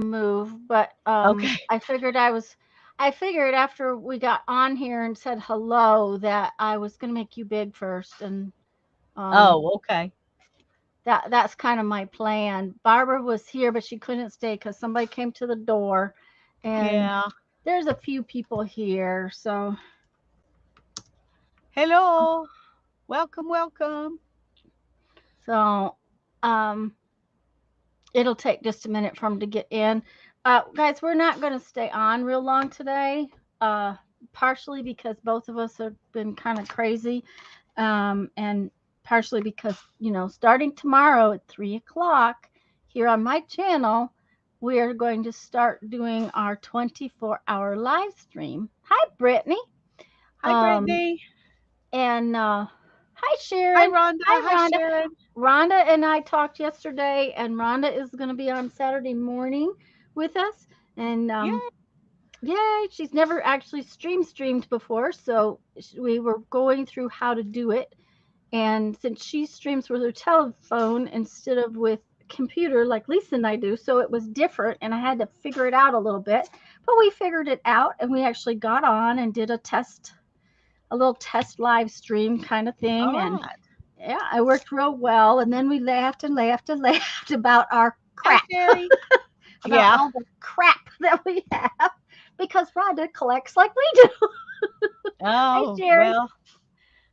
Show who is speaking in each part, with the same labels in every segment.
Speaker 1: move, but
Speaker 2: Okay.
Speaker 1: I figured after we got on here and said hello that I was gonna make you big first, and um,
Speaker 2: Oh, okay.
Speaker 1: that's kind of my plan. Barbara was here, but she couldn't stay because somebody came to the door, and
Speaker 2: Yeah.
Speaker 1: there's a few people here,
Speaker 2: Hello. Welcome, welcome.
Speaker 1: so um, it'll take just a minute for them to get in. Guys, we're not going to stay on real long today. Uh, partially because both of us have been kind of crazy, and partially because starting tomorrow at 3 o'clock here on my channel, we are going to start doing our 24-hour live stream. Hi, Brittany.
Speaker 2: Hi,
Speaker 1: Um,
Speaker 2: Brittany.
Speaker 1: and hi,
Speaker 2: Hi,
Speaker 1: Sharon.
Speaker 2: Rhonda.
Speaker 1: Hi,
Speaker 2: Hi,
Speaker 1: Rhonda.
Speaker 2: Sharon.
Speaker 1: Rhonda and I talked yesterday, and Rhonda is going to be on Saturday morning with us. And
Speaker 2: Yeah.
Speaker 1: yay, she's never actually streamed before, so we were going through how to do it. And since she streams with her telephone instead of with computer like Lisa and I do, so it was different, and I had to figure it out a little bit. But we figured it out, and we actually got on and did a little test live stream kind of
Speaker 2: All
Speaker 1: thing, and
Speaker 2: right.
Speaker 1: yeah, it worked real well. And then we laughed and laughed and laughed about our
Speaker 2: Hi,
Speaker 1: crap,
Speaker 2: Sherry.
Speaker 1: about
Speaker 2: Yeah.
Speaker 1: all the crap that we have, because Rhonda collects like we do. Hi,
Speaker 2: Oh,
Speaker 1: Sherry.
Speaker 2: well,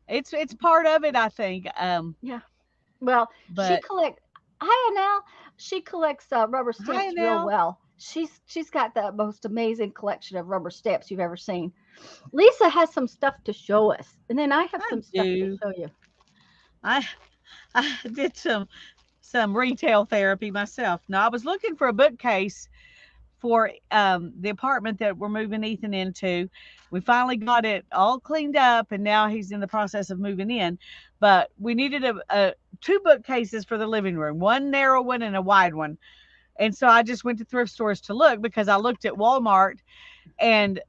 Speaker 2: it's part of it, I think.
Speaker 1: Yeah. Well, she
Speaker 2: But
Speaker 1: collect. Hi, Anel. She collects rubber
Speaker 2: hi,
Speaker 1: stamps real
Speaker 2: now.
Speaker 1: well. She's got the most amazing collection of rubber stamps you've ever seen. Lisa has some stuff to show us, and then I have
Speaker 2: I
Speaker 1: some stuff to
Speaker 2: do.
Speaker 1: show you.
Speaker 2: I I did some retail therapy myself. Now I was looking for a bookcase for the apartment that we're moving Ethan into. We finally got it all cleaned up, and now he's in the process of moving in. But we needed a two bookcases for the living room, one narrow one and a wide one. And so I just went to thrift stores to look because I looked at Walmart and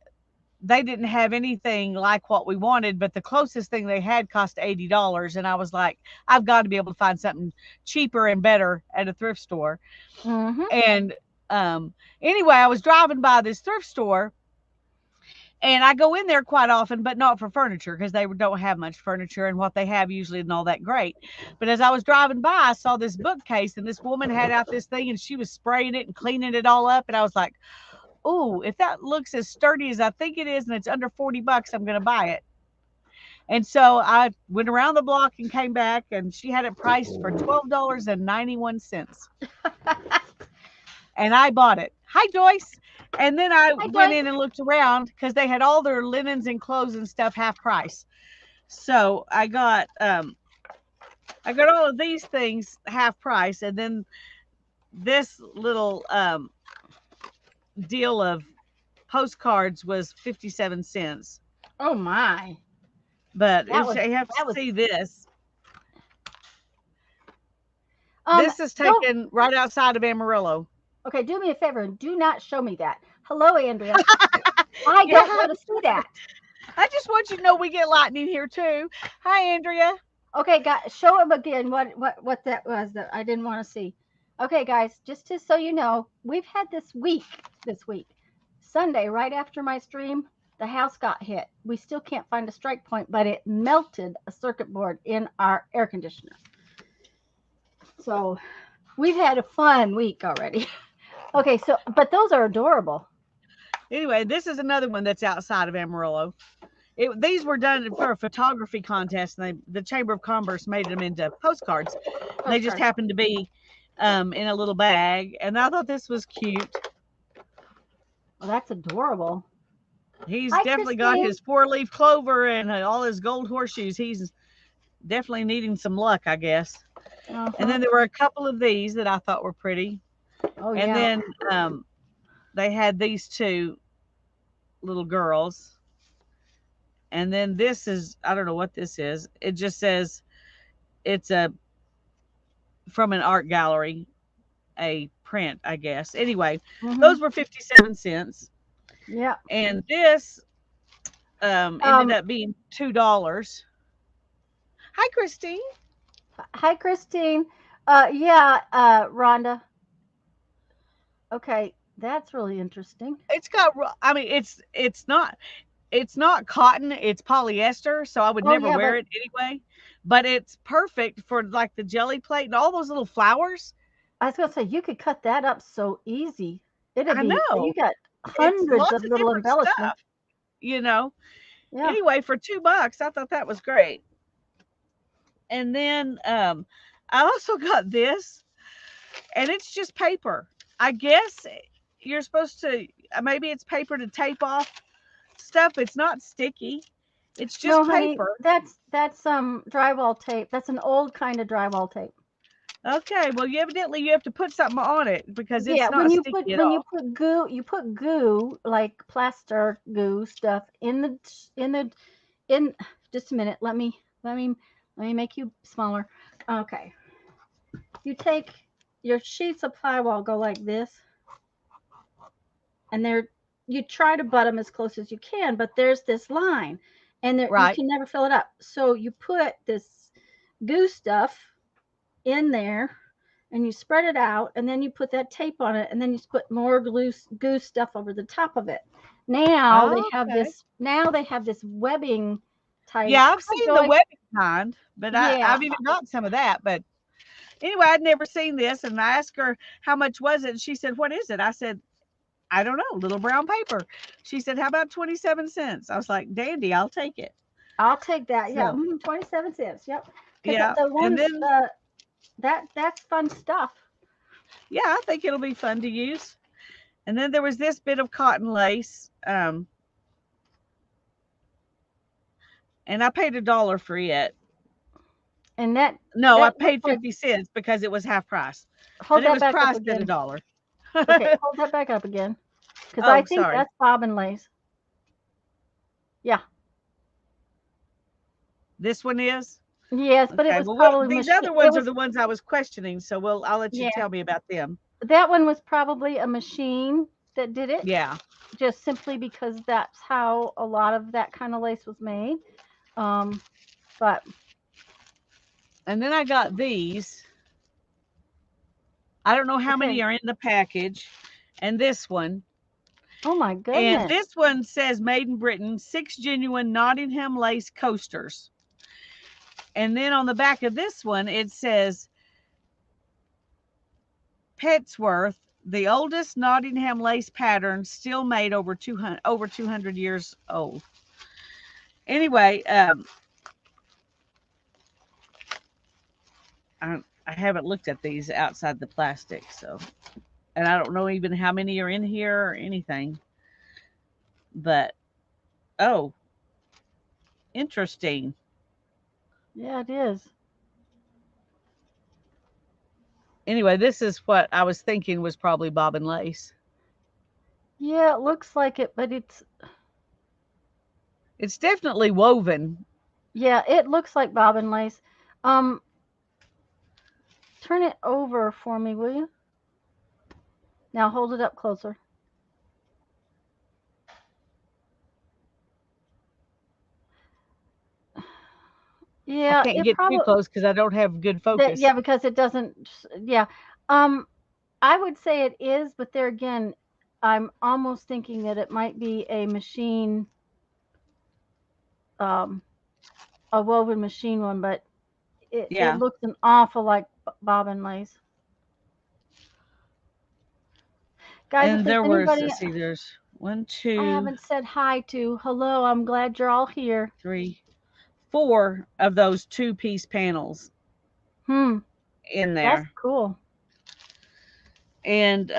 Speaker 2: they didn't have anything like what we wanted, but the closest thing they had cost $80. And I was like, I've got to be able to find something cheaper and better at a thrift store.
Speaker 1: Mm-hmm.
Speaker 2: And um, anyway, I was driving by this thrift store and I go in there quite often, but not for furniture because they don't have much furniture and what they have usually isn't all that great. But as I was driving by, I saw this bookcase and this woman had out this thing and she was spraying it and cleaning it all up. And I was like, "Ooh, if that looks as sturdy as I think it is and it's under $40, I'm going to buy it." And so I went around the block and came back and she had it priced for $12.91. And I bought it. Hi, Joyce. And then I
Speaker 1: Hi,
Speaker 2: went
Speaker 1: Joyce.
Speaker 2: in and looked around because they had all their linens and clothes and stuff half price. So I got all of these things half price, and then this little deal of postcards was 57 cents.
Speaker 1: Oh my,
Speaker 2: But
Speaker 1: that was
Speaker 2: you have to
Speaker 1: that was
Speaker 2: see this.
Speaker 1: um.
Speaker 2: This is
Speaker 1: Don't
Speaker 2: taken right outside of Amarillo.
Speaker 1: Okay. Do me a favor and do not show me that. Hello, Andrea. I
Speaker 2: Yeah,
Speaker 1: don't want to see that.
Speaker 2: I just want you to know we get lightning here too. Hi, Andrea.
Speaker 1: Okay, guys, show him again what that was that I didn't want to see. Okay, guys, just to so you know, we've had this week, Sunday, right after my stream, the house got hit. We still can't find a strike point, but it melted a circuit board in our air conditioner. So we've had a fun week already. Okay, so but those are adorable.
Speaker 2: Anyway, this is another one that's outside of Amarillo. These were done for a photography contest, and the Chamber of Commerce made them into postcards. And they just
Speaker 1: Postcard.
Speaker 2: happened to be in a little bag, and I thought this was cute.
Speaker 1: Oh, that's adorable.
Speaker 2: He's
Speaker 1: Hi,
Speaker 2: definitely got
Speaker 1: Christine.
Speaker 2: his four-leaf clover and all his gold horseshoes. He's definitely needing some luck, I guess.
Speaker 1: Uh
Speaker 2: And
Speaker 1: huh.
Speaker 2: then there were a couple of these that I thought were pretty.
Speaker 1: Oh
Speaker 2: And
Speaker 1: yeah.
Speaker 2: then they had these two little girls. And then this is, I don't know what this is. It just says it's a from an art gallery, a print, I guess. Anyway,
Speaker 1: Mhm.
Speaker 2: those were 57 cents.
Speaker 1: Yeah.
Speaker 2: And this ended
Speaker 1: Um.
Speaker 2: up being $2. Hi, Christine.
Speaker 1: Hi, Christine. Yeah. Rhonda. Okay. That's really interesting.
Speaker 2: It's got, I mean, it's not cotton, it's polyester, so I would
Speaker 1: Oh
Speaker 2: never
Speaker 1: yeah,
Speaker 2: wear
Speaker 1: but
Speaker 2: it anyway. But it's perfect for like the jelly plate and all those little flowers.
Speaker 1: I was gonna say you could cut that up so easy. It'd
Speaker 2: I
Speaker 1: be you
Speaker 2: know.
Speaker 1: got
Speaker 2: It's
Speaker 1: hundreds
Speaker 2: lots
Speaker 1: of
Speaker 2: of
Speaker 1: little
Speaker 2: different stuff,
Speaker 1: embellishments.
Speaker 2: you know.
Speaker 1: Yeah.
Speaker 2: Anyway, for $2, I thought that was great. And then I also got this, and it's just paper. I guess you're supposed to, maybe it's paper to tape off stuff. It's not sticky. It's just
Speaker 1: No, honey,
Speaker 2: paper.
Speaker 1: that's drywall tape. That's an old kind of drywall tape.
Speaker 2: Okay, well, you have to put something on it because
Speaker 1: Yeah,
Speaker 2: it's not sticky at
Speaker 1: when you
Speaker 2: all.
Speaker 1: put goo, you put goo like plaster goo stuff in just a minute. Let me make you smaller. Okay. You take your sheets of plywood, go like this, and there you try to butt them as close as you can, but there's this line, and there you
Speaker 2: Right.
Speaker 1: can never fill it up. So you put this goo stuff in there, and you spread it out, and then you put that tape on it, and then you put more goo stuff over the top of it.
Speaker 2: Okay.
Speaker 1: Now they have this webbing type.
Speaker 2: Yeah, I've
Speaker 1: Hi,
Speaker 2: seen the
Speaker 1: Joy.
Speaker 2: wedding kind, but
Speaker 1: Yeah.
Speaker 2: I've even got some of that. But anyway, I'd never seen this, and I asked her how much was it, and she said, "What is it?" I said, "I don't know, little brown paper." She said, "How about 27 cents?" I was like, "Dandy, I'll take it."
Speaker 1: I'll take that. Yeah,
Speaker 2: So
Speaker 1: 27 cents. Yep. Because
Speaker 2: yeah,
Speaker 1: the
Speaker 2: and
Speaker 1: ones
Speaker 2: then
Speaker 1: that's fun stuff.
Speaker 2: yeah, I think it'll be fun to use. And then there was this bit of cotton lace, and I paid $1 for it.
Speaker 1: And that
Speaker 2: No, I
Speaker 1: that looks
Speaker 2: paid
Speaker 1: like
Speaker 2: 50 cents because it was half price, but
Speaker 1: hold
Speaker 2: it
Speaker 1: that
Speaker 2: was
Speaker 1: back up
Speaker 2: priced at a
Speaker 1: again.
Speaker 2: dollar.
Speaker 1: Okay, hold that back up again. Because I
Speaker 2: Oh,
Speaker 1: think
Speaker 2: sorry.
Speaker 1: that's bobbin lace. Yeah.
Speaker 2: This one is?
Speaker 1: Yes, but it
Speaker 2: Okay.
Speaker 1: was
Speaker 2: Well,
Speaker 1: probably
Speaker 2: these
Speaker 1: machine.
Speaker 2: other
Speaker 1: It
Speaker 2: ones are
Speaker 1: was
Speaker 2: the ones I was questioning, so I'll let you
Speaker 1: yeah.
Speaker 2: tell me about them.
Speaker 1: That one was probably a machine that did it,
Speaker 2: Yeah.
Speaker 1: just simply because that's how a lot of that kind of lace was made. Um, but
Speaker 2: And then I got these. I don't know how many
Speaker 1: okay.
Speaker 2: are in the package. And this one.
Speaker 1: Oh my
Speaker 2: And
Speaker 1: goodness.
Speaker 2: this one says made in Britain, 6 genuine Nottingham lace coasters. And then on the back of this one, it says Petsworth, the oldest Nottingham lace pattern still made over 200 years old. Anyway, I haven't looked at these outside the plastic, so and I don't know even how many are in here or anything. But oh, interesting.
Speaker 1: Yeah, it is.
Speaker 2: Anyway, this is what I was thinking was probably bobbin lace.
Speaker 1: Yeah, it looks like it, but
Speaker 2: It's definitely woven.
Speaker 1: yeah, it looks like bobbin lace. Um, turn it over for me, will you? Now hold it up closer.
Speaker 2: I
Speaker 1: Yeah,
Speaker 2: can't
Speaker 1: it
Speaker 2: get too
Speaker 1: probably
Speaker 2: close because I don't have good
Speaker 1: that
Speaker 2: focus.
Speaker 1: yeah, because it doesn't yeah. Um, I would say it is, but there again, I'm almost thinking that it might be um, a woven machine one, but it
Speaker 2: Yeah.
Speaker 1: looks an awful like bobbin lace. Guys, if
Speaker 2: And
Speaker 1: there's
Speaker 2: there was,
Speaker 1: anybody
Speaker 2: let's see, there's one,
Speaker 1: I
Speaker 2: two,
Speaker 1: haven't said hi to, hello, I'm glad you're all here.
Speaker 2: three, four of those two-piece panels
Speaker 1: Hmm,
Speaker 2: in
Speaker 1: that's
Speaker 2: there.
Speaker 1: cool.
Speaker 2: And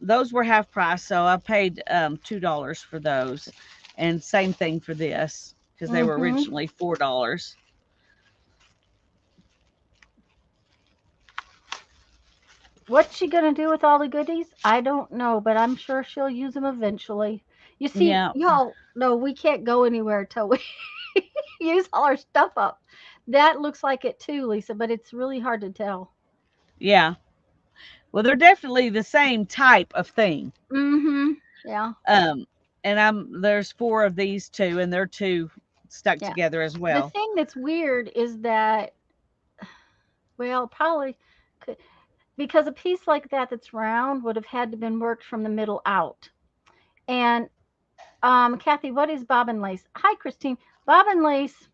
Speaker 2: those were half price, so I paid $2 for those. And same thing for this because they were
Speaker 1: Mm-hmm.
Speaker 2: originally $4.
Speaker 1: What's she gonna do with all the goodies? I don't know, but I'm sure she'll use them eventually. You see,
Speaker 2: Yeah,
Speaker 1: y'all, no, we can't go anywhere till we use all our stuff up. That looks like it too, Lisa, but it's really hard to tell.
Speaker 2: yeah. Well, they're definitely the same type of thing.
Speaker 1: Mm-hmm. Yeah,
Speaker 2: Um, and there's four of these two, and they're two stuck
Speaker 1: yeah.
Speaker 2: together as
Speaker 1: The
Speaker 2: well.
Speaker 1: thing that's weird is that, well, probably could, because a piece like that that's round would have had to been worked from the middle out. And Kathy, what is bobbin lace? Hi, Christine. Bobbin lace,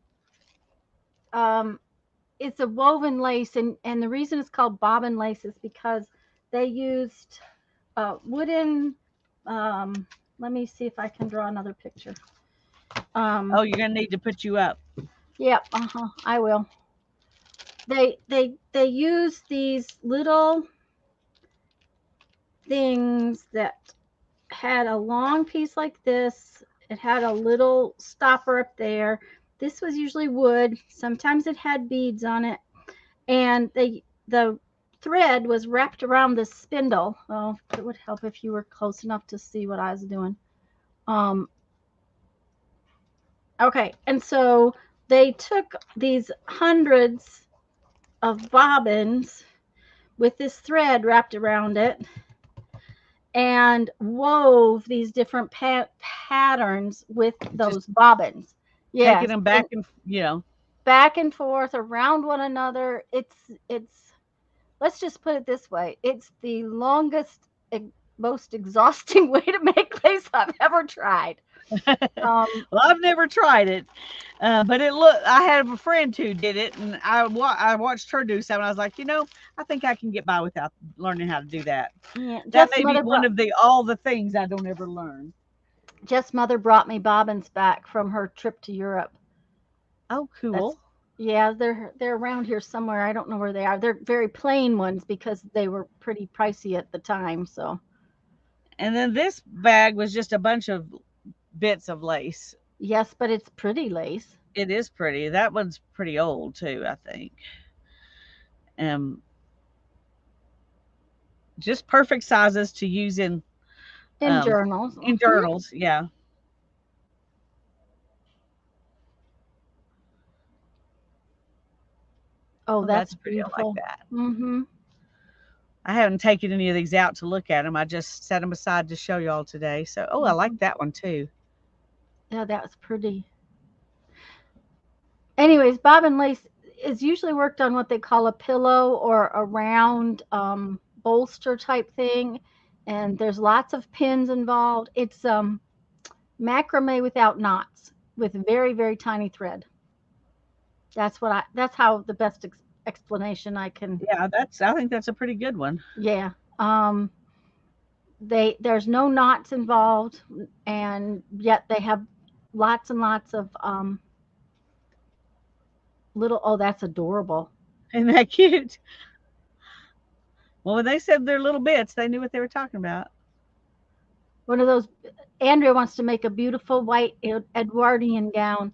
Speaker 1: um, it's a woven lace, and the reason it's called bobbin lace is because they used wooden. Um, let me see if I can draw another picture.
Speaker 2: Oh, you're gonna need to put you up.
Speaker 1: Yeah, I will. They use these little things that had a long piece like this. It had a little stopper up there. This was usually wood. Sometimes it had beads on it, and the thread was wrapped around the spindle. Oh, it would help if you were close enough to see what I was doing. Okay, and so they took these hundreds of bobbins with this thread wrapped around it and wove these different patterns with those bobbins.
Speaker 2: Yes, taking them back and
Speaker 1: back and forth around one another. It's let's just put it this way: it's the longest, most exhausting way to make lace I've ever tried.
Speaker 2: Well, I've never tried it, but I had a friend who did it, and I watched her do something. I was like, I think I can get by without learning how to do that.
Speaker 1: Yeah,
Speaker 2: that may be one of all the things I don't ever learn.
Speaker 1: Jeff's mother brought me bobbins back from her trip to Europe.
Speaker 2: Oh, cool.
Speaker 1: Yeah, they're around here somewhere. I don't know where they are. They're very plain ones because they were pretty pricey at the time. So.
Speaker 2: And then this bag was just a bunch of bits of lace.
Speaker 1: Yes, but it's pretty lace.
Speaker 2: It is pretty. That one's pretty old too, I think. Just perfect sizes to use in
Speaker 1: journals.
Speaker 2: In journals, yeah.
Speaker 1: Oh, that's
Speaker 2: pretty.
Speaker 1: Beautiful.
Speaker 2: I like that.
Speaker 1: Mm-hmm.
Speaker 2: I haven't taken any of these out to look at them. I just set them aside to show y'all today. So, I like that one too.
Speaker 1: Yeah, that's pretty. Anyways, bobbin lace is usually worked on what they call a pillow or a round bolster type thing, and there's lots of pins involved. It's macrame without knots with very, very tiny thread. That's how the best explanation I can.
Speaker 2: Yeah, I think that's a pretty good one.
Speaker 1: Yeah. There's no knots involved, and yet they have lots and lots of little. Oh, that's adorable.
Speaker 2: Isn't that cute? Well, when they said they're little bits, they knew what they were talking about.
Speaker 1: One of those. Andrea wants to make a beautiful white Edwardian gown.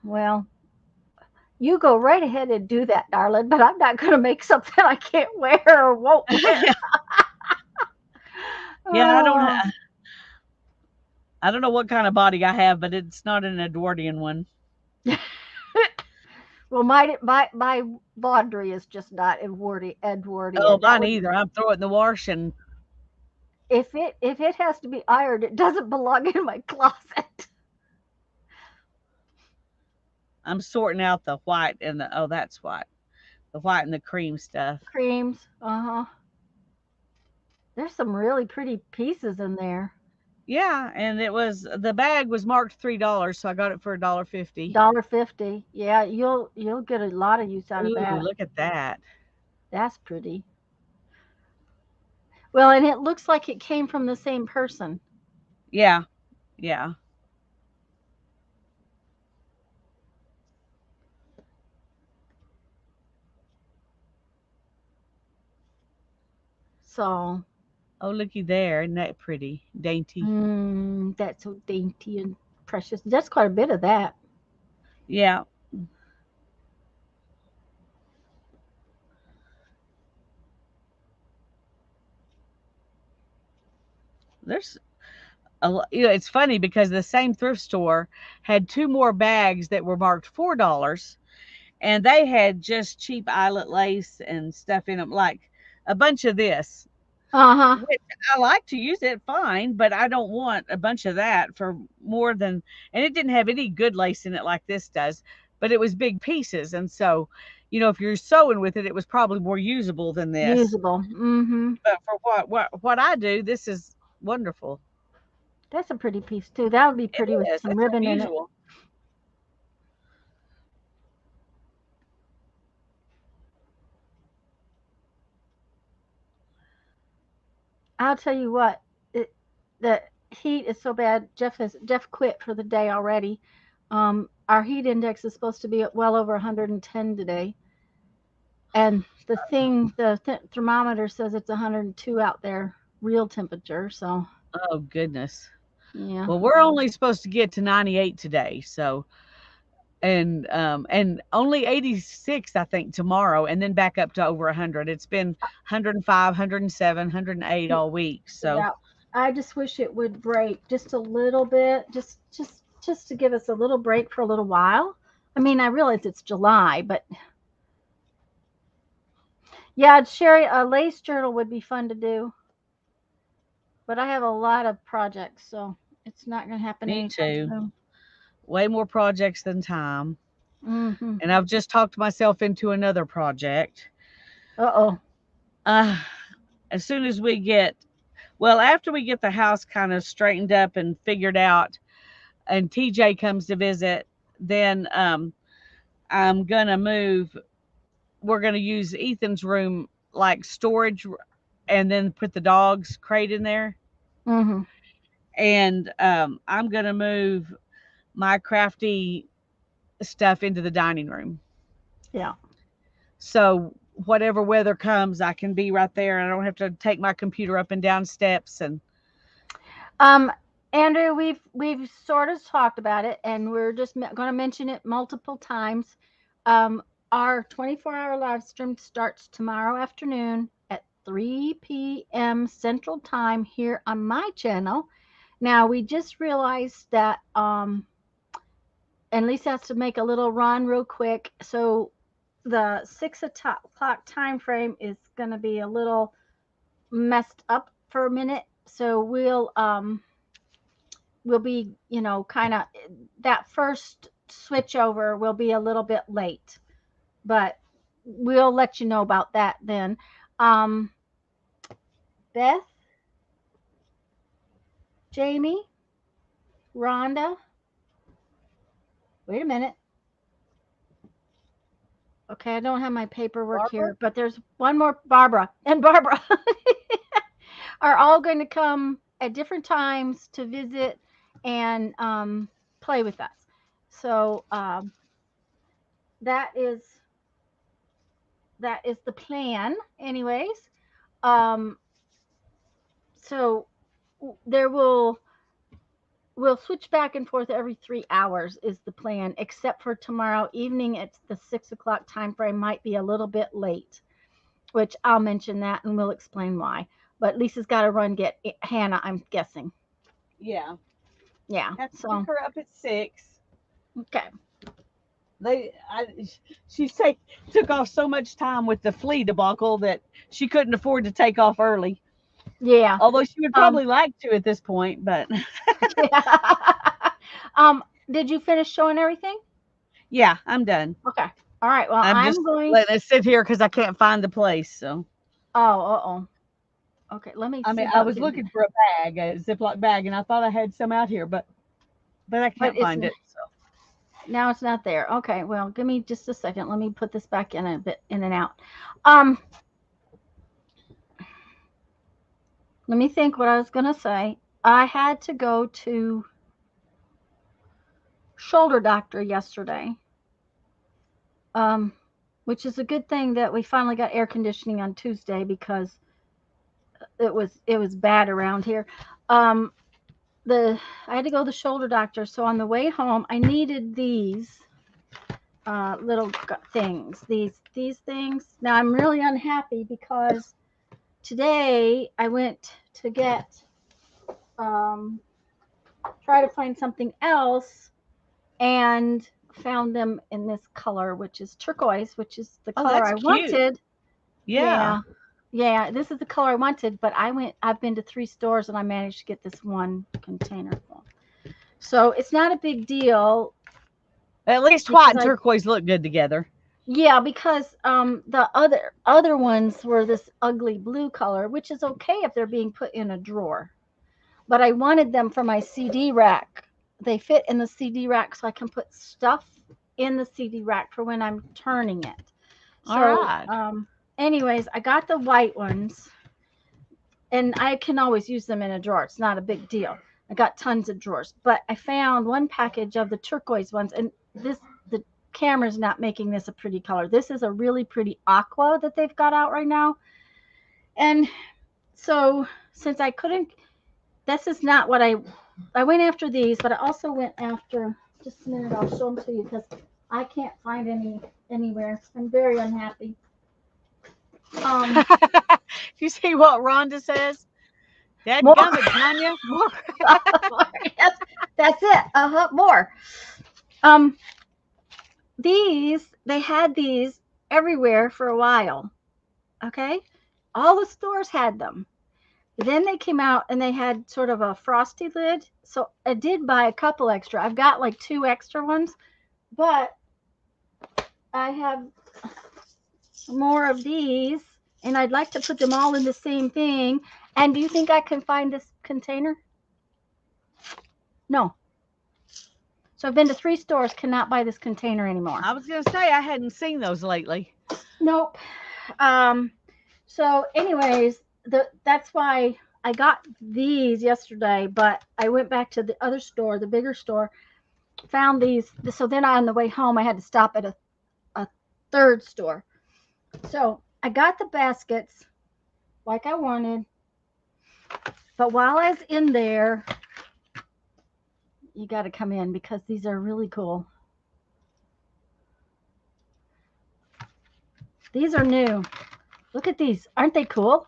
Speaker 1: Well, you go right ahead and do that, darling, but I'm not going to make something I can't wear or won't wear.
Speaker 2: Yeah, I don't know what kind of body I have, but it's not an Edwardian one.
Speaker 1: Well, my laundry is just not Edwardian.
Speaker 2: Oh, mine either. I'm throwing it in the wash, and
Speaker 1: if it has to be ironed, it doesn't belong in my closet.
Speaker 2: I'm sorting out the white and that's white. The white and the cream stuff.
Speaker 1: Creams. There's some really pretty pieces in there.
Speaker 2: Yeah, and the bag was marked $3, so I got it for $1.50.
Speaker 1: $1.50. Yeah, you'll get a lot of use out of that.
Speaker 2: Look at that.
Speaker 1: That's pretty. Well, and it looks like it came from the same person.
Speaker 2: Yeah. Yeah.
Speaker 1: So.
Speaker 2: Oh, looky there. Isn't that pretty? Dainty.
Speaker 1: That's so dainty and precious. That's quite a bit of that.
Speaker 2: Yeah. There's it's funny because the same thrift store had 2 more bags that were marked $4, and they had just cheap eyelet lace and stuff in them, like a bunch of this. Which I like to use it fine, but I don't want a bunch of that for more than, and it didn't have any good lace in it like this does, but it was big pieces. And so, you know, if you're sewing with it, it was probably more usable than this.
Speaker 1: Usable. Mm-hmm.
Speaker 2: But for what I do, this is wonderful.
Speaker 1: That's a pretty piece too. That would be
Speaker 2: It
Speaker 1: pretty with
Speaker 2: is.
Speaker 1: some
Speaker 2: It's
Speaker 1: ribbon in it.
Speaker 2: unusual.
Speaker 1: I'll tell you what, the heat is so bad. Jeff quit for the day already. Our heat index is supposed to be at well over 110 today, and the thermometer says it's 102 out there, real temperature. So
Speaker 2: Oh goodness.
Speaker 1: yeah.
Speaker 2: Well, we're only supposed to get to 98 today, so and only 86 I think tomorrow, and then back up to over 100. It's been 105, 107, 108 all week. So
Speaker 1: Yeah. I just wish it would break just a little bit, just to give us a little break for a little while. I mean, I realize it's July, but yeah, Sherry, a lace journal would be fun to do, but I have a lot of projects, so it's not going to happen
Speaker 2: me
Speaker 1: anytime
Speaker 2: too.
Speaker 1: soon.
Speaker 2: Way more projects than time.
Speaker 1: Mm-hmm.
Speaker 2: And I've just talked myself into another project.
Speaker 1: Uh-oh.
Speaker 2: Uh, as soon as we get, well, after we get the house kind of straightened up and figured out, and TJ comes to visit, then I'm gonna move. We're gonna use Ethan's room like storage, and then put the dog's crate in there.
Speaker 1: Mm-hmm.
Speaker 2: And I'm gonna move my crafty stuff into the dining room.
Speaker 1: Yeah.
Speaker 2: So whatever weather comes, I can be right there, and I don't have to take my computer up and down steps. And
Speaker 1: Um, Andrew, we've sort of talked about it, and we're just going to mention it multiple times. Um, our 24-hour live stream starts tomorrow afternoon at 3 p.m. Central Time here on my channel. Now, we just realized that, and Lisa has to make a little run real quick. So the 6 o'clock time frame is going to be a little messed up for a minute. So we'll be, kind of that first switch over will be a little bit late, but we'll let you know about that then. Beth, Jamie, Rhonda, wait a minute. Okay, I don't have my paperwork
Speaker 2: Barbara?
Speaker 1: here, but there's one more. Barbara and Barbara are all going to come at different times to visit and play with us. So that is the plan, anyways. Um, so there we'll switch back and forth every 3 hours is the plan, except for tomorrow evening at the 6 o'clock time frame might be a little bit late, which I'll mention that and we'll explain why. But Lisa's got to run get Hannah, I'm guessing.
Speaker 2: Yeah,
Speaker 1: Yeah.
Speaker 2: have to
Speaker 1: So
Speaker 2: pick her up at 6.
Speaker 1: okay.
Speaker 2: She took off so much time with the flea debacle that she couldn't afford to take off early.
Speaker 1: Yeah.
Speaker 2: Although she would probably like to at this point, but
Speaker 1: Did you finish showing everything?
Speaker 2: yeah, I'm done.
Speaker 1: Okay. All right. Well,
Speaker 2: I'm just letting it sit here because I can't find the place. So.
Speaker 1: Oh. Okay. Let me.
Speaker 2: I mean, I was looking for a bag, a Ziploc bag, and I thought I had some out here, but I can't find it. So.
Speaker 1: Now it's not there. Okay. Well, give me just a second. Let me put this back in a bit in and out. Let me think what I was going to say. I had to go to shoulder doctor yesterday, which is a good thing that we finally got air conditioning on Tuesday because it was bad around here. I had to go to the shoulder doctor, so on the way home, I needed these little things. These things. Now I'm really unhappy because today I went to get try to find something else and found them in this color, which is turquoise, which is the color I wanted.
Speaker 2: Yeah.
Speaker 1: Yeah, this is the color I wanted, but I've been to 3 stores and I managed to get this one container full. So it's not a big deal.
Speaker 2: At least white and turquoise look good together.
Speaker 1: Yeah, because the other ones were this ugly blue color, which is okay if they're being put in a drawer. But I wanted them for my CD rack. They fit in the CD rack so I can put stuff in the CD rack for when I'm turning it.
Speaker 2: All
Speaker 1: So,
Speaker 2: right.
Speaker 1: anyways, I got the white ones and I can always use them in a drawer. It's not a big deal. I got tons of drawers, but I found one package of the turquoise ones, and the camera's not making this a pretty color. This is a really pretty aqua that they've got out right now. And so since I couldn't, this is not what I went after these, but I also went after. Just a minute, I'll show them to you because I can't find any anywhere. I'm very unhappy. Um,
Speaker 2: You see what Rhonda says?
Speaker 1: more.
Speaker 2: Dadgummit, Tanya.
Speaker 1: Yes, that's it. More. Um, these they had these everywhere for a while. Okay, all the stores had them. Then they came out and they had sort of a frosty lid. So I did buy a couple extra. I've got like two extra ones, but I have more of these and I'd like to put them all in the same thing. And do you think I can find this container? No. So I've been to 3 stores, cannot buy this container anymore.
Speaker 2: I was going to say I hadn't seen those lately.
Speaker 1: Nope. So anyways, that's why I got these yesterday, but I went back to the other store, the bigger store, found these. So then on the way home, I had to stop at a third store. So I got the baskets like I wanted. But while I was in there, you got to come in because these are really cool. These are new. Look at these. Aren't they cool?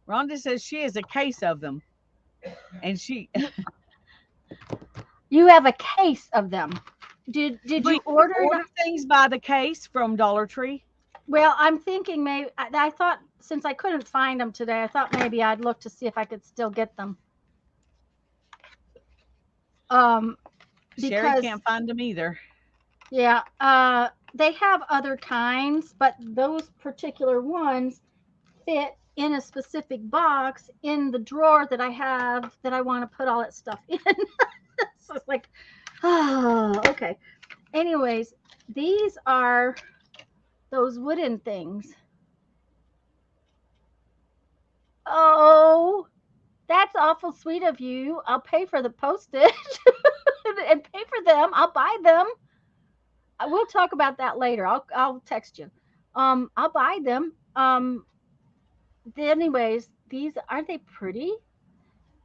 Speaker 2: Rhonda says she has a case of them. And she.
Speaker 1: You have a case of them. Did you order
Speaker 2: things by the case from Dollar Tree?
Speaker 1: Well, I'm thinking maybe I thought since I couldn't find them today, I thought maybe I'd look to see if I could still get them.
Speaker 2: Sherry can't find them either.
Speaker 1: Yeah, they have other kinds, but those particular ones fit in a specific box in the drawer that I have that I want to put all that stuff in. So it's like, oh, okay. Anyways, these are those wooden things. Oh, that's awful sweet of you. I'll pay for the postage and pay for them. I'll buy them. We'll talk about that later. I'll text you. I'll buy them. Anyways, these aren't they pretty?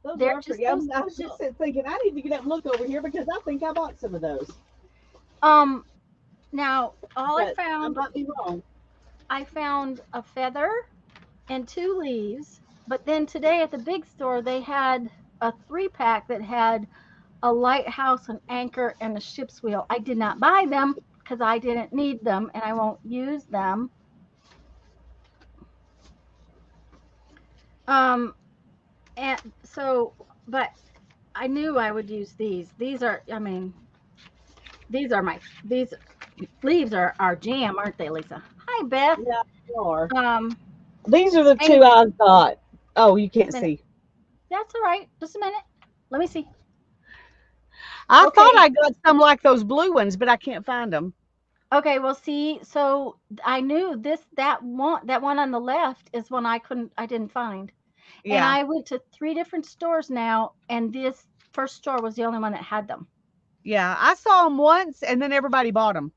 Speaker 3: Those They're are pretty. I was just thinking I need to get up and look over here because I think I bought some of those.
Speaker 1: Now all but
Speaker 3: I found. I might be wrong.
Speaker 1: I found a feather and 2 leaves, but then today at the big store they had a 3-pack that had a lighthouse, an anchor, and a ship's wheel. I did not buy them because I didn't need them and I won't use them. And so, but I knew I would use these. These are, I mean, these leaves are our jam, aren't they, Lisa? Hi, Beth.
Speaker 3: Yeah, they are. These are the 2 I got. Oh, you can't see.
Speaker 1: That's all right. Just a minute. Let me see.
Speaker 2: I thought I got some like those blue ones, but I can't find them.
Speaker 1: Okay, well, see, so I knew that one on the left is one I didn't find. Yeah. And I went to 3 different stores now, and this first store was the only one that had them.
Speaker 2: Yeah, I saw them once, and then everybody bought them.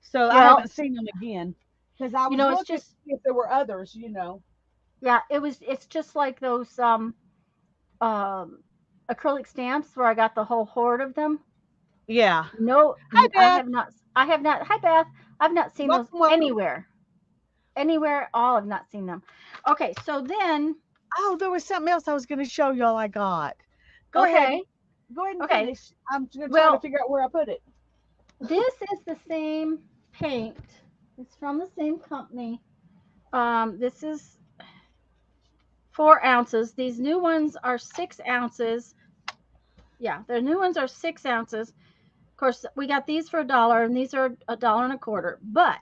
Speaker 2: So I haven't seen them again.
Speaker 3: Because I was looking to see if there were others,
Speaker 1: Yeah, it's just like those acrylic stamps where I got the whole hoard of them.
Speaker 2: Yeah.
Speaker 1: No, hi, Beth. I have not. Hi, Beth. I've not seen those anywhere. Anywhere, all I've not seen them. Okay, so then.
Speaker 2: Oh, there was something else I was going to show y'all I got.
Speaker 3: Go ahead. Go ahead and finish. I'm going to try to figure out where I put it.
Speaker 1: This is the same paint. It's from the same company. This is 4 ounces. These new ones are 6 ounces. Yeah, the new ones are 6 ounces. Of course, we got these for $1, and these are $1.25. But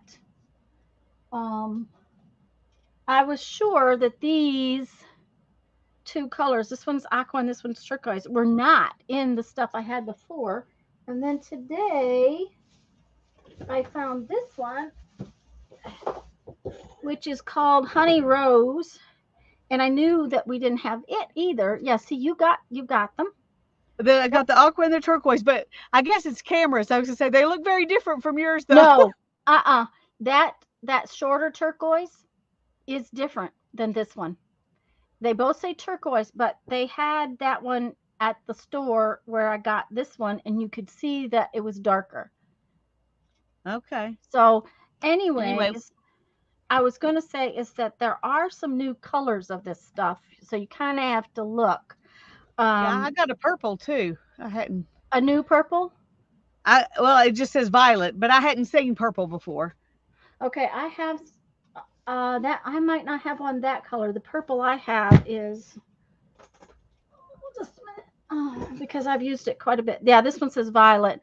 Speaker 1: I was sure that these two colors, this one's aqua and this one's turquoise, were not in the stuff I had before. And then today I found this one, which is called Honey Rose. And I knew that we didn't have it either. Yeah, see, you got them.
Speaker 2: I got the aqua and the turquoise, but I guess it's cameras. I was gonna say they look very different from yours, though.
Speaker 1: No, that shorter turquoise is different than this one. They both say turquoise, but they had that one at the store where I got this one, and you could see that it was darker.
Speaker 2: Okay.
Speaker 1: So, anyways, I was going to say is that there are some new colors of this stuff, so you kind of have to look.
Speaker 2: Yeah, I got a purple too. I hadn't.
Speaker 1: A new purple?
Speaker 2: Well, it just says violet, but I hadn't seen purple before.
Speaker 1: Okay, I have that. I might not have one that color. The purple I have is just a minute, because I've used it quite a bit. Yeah, this one says violet,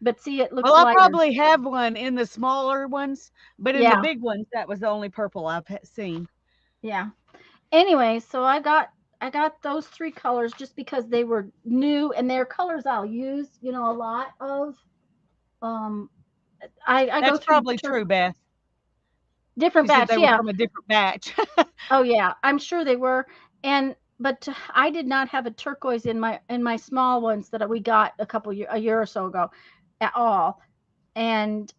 Speaker 1: but see, it looks.
Speaker 2: Well, I
Speaker 1: lighter.
Speaker 2: probably have one in the smaller ones, but in the big ones, that was the only purple I've seen.
Speaker 1: Yeah. Anyway, so I got those three colors just because they were new and they're colors I'll use, a lot of. I
Speaker 2: That's probably true, Beth.
Speaker 1: Different batch,
Speaker 2: they were from a different batch.
Speaker 1: Oh yeah, I'm sure they were. But I did not have a turquoise in my small ones that we got a year or so ago at all. And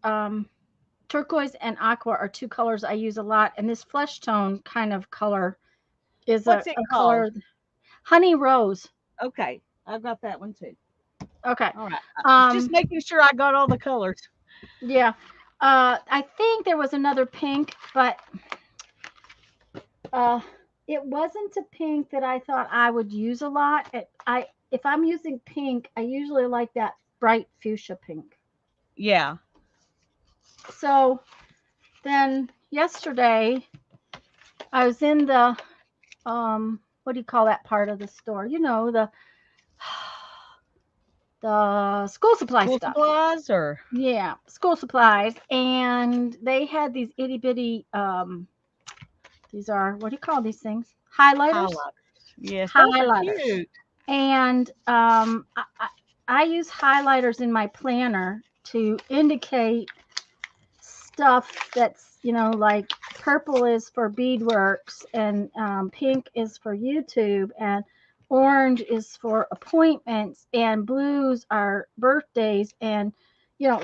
Speaker 1: turquoise and aqua are two colors I use a lot, and this flesh tone kind of color is
Speaker 2: What's
Speaker 1: a
Speaker 2: it
Speaker 1: color.
Speaker 2: called?
Speaker 1: Honey Rose.
Speaker 2: Okay, I've got that one too.
Speaker 1: Okay.
Speaker 2: All right. Just making sure I got all the colors.
Speaker 1: Yeah. I think there was another pink, but it wasn't a pink that I thought I would use a lot. If I'm using pink, I usually like that bright fuchsia pink.
Speaker 2: Yeah.
Speaker 1: So then yesterday I was in the what do you call that part of the store? The school supply stuff.
Speaker 2: Supplies or
Speaker 1: yeah, school supplies, and they had these itty bitty these are, what do you call these things? Highlighters.
Speaker 2: Yes,
Speaker 1: highlighters.
Speaker 2: Those are cute.
Speaker 1: And I use highlighters in my planner to indicate stuff that's, like purple is for beadworks, and pink is for YouTube, and orange is for appointments, and blues are birthdays, and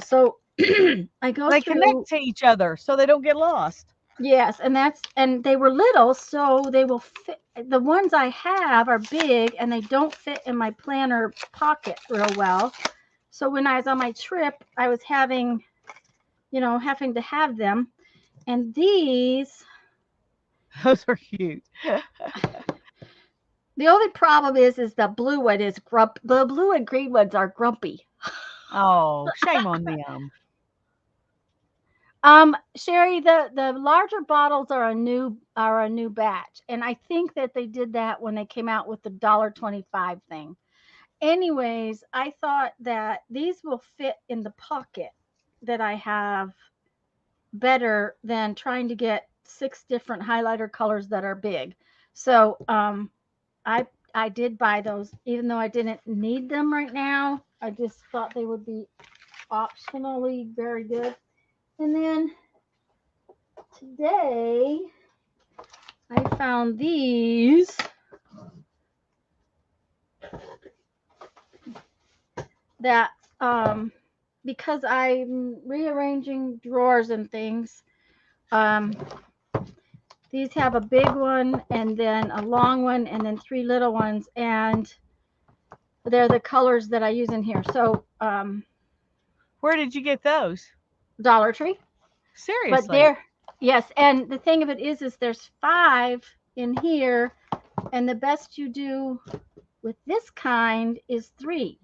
Speaker 1: so I go
Speaker 2: They
Speaker 1: through.
Speaker 2: connect to each other so they don't get lost.
Speaker 1: Yes, and they were little, so they will fit. The ones I have are big, and they don't fit in my planner pocket real well. So when I was on my trip, I was having to have them. And these,
Speaker 2: those are cute.
Speaker 1: The only problem is the blue one is the blue and green ones are grumpy.
Speaker 2: Oh, shame on them.
Speaker 1: Sherry, the larger bottles are a new batch, and I think that they did that when they came out with the $1.25 thing. Anyways, I thought that these will fit in the pocket that I have better than trying to get 6 different highlighter colors that are big. So I did buy those, even though I didn't need them right now. I just thought they would be optionally very good. And then today I found these that because I'm rearranging drawers and things, these have a big one and then a long one and then 3 little ones, and they're the colors that I use in here. So
Speaker 2: where did you get those?
Speaker 1: Dollar Tree.
Speaker 2: Seriously?
Speaker 1: But yes, and the thing of it is there's 5 in here, and the best you do with this kind is 3.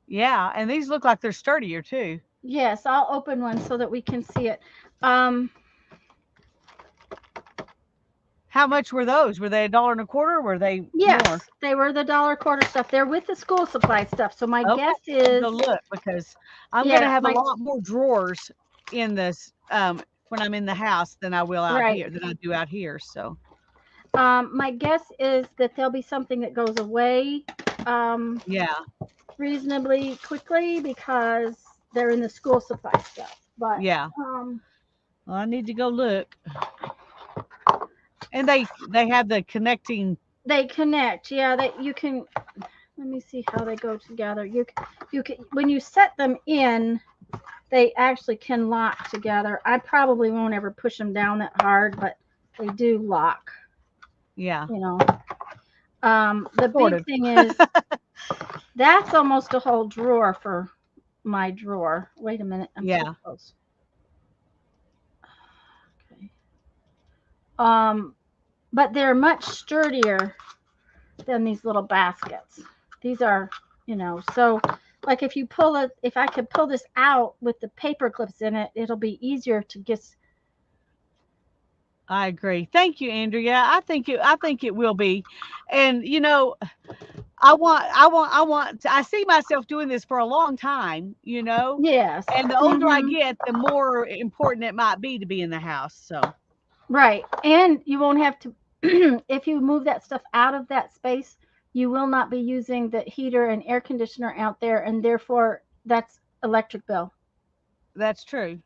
Speaker 2: Yeah, and these look like they're sturdier too.
Speaker 1: Yes, I'll open one so that we can see it.
Speaker 2: How much were those? Were they $1.25? Or were they
Speaker 1: Yes,
Speaker 2: more?
Speaker 1: they were the $1.25 stuff. They're with the school supply stuff. So my
Speaker 2: Okay,
Speaker 1: guess
Speaker 2: I'll
Speaker 1: is,
Speaker 2: go look because I'm gonna
Speaker 1: yeah,
Speaker 2: have a lot more drawers in this when I'm in the house than I will out
Speaker 1: right.
Speaker 2: here than I do out here. So
Speaker 1: My guess is that there'll be something that goes away
Speaker 2: yeah,
Speaker 1: reasonably quickly because they're in the school supply stuff. But
Speaker 2: yeah. Well, I need to go look. And they have the connecting.
Speaker 1: they connect. Yeah, that you can. Let me see how they go together. You can when you set them in, they actually can lock together. I probably won't ever push them down that hard, but they do lock.
Speaker 2: Yeah,
Speaker 1: You know. The
Speaker 2: sort
Speaker 1: big
Speaker 2: of.
Speaker 1: thing is that's almost a whole drawer for my drawer. Wait a minute, I'm too
Speaker 2: Yeah.
Speaker 1: close. Okay. But they're much sturdier than these little baskets. These are, so like if I could pull this out with the paper clips in it, it'll be easier to get.
Speaker 2: I agree. Thank you, Andrea. I think it will be. And I see myself doing this for a long time,
Speaker 1: Yes.
Speaker 2: and the older I get, the more important it might be to be in the house. So
Speaker 1: Right. And you won't have to, if you move that stuff out of that space, you will not be using the heater and air conditioner out there. And therefore, that's electric bill.
Speaker 2: that's true.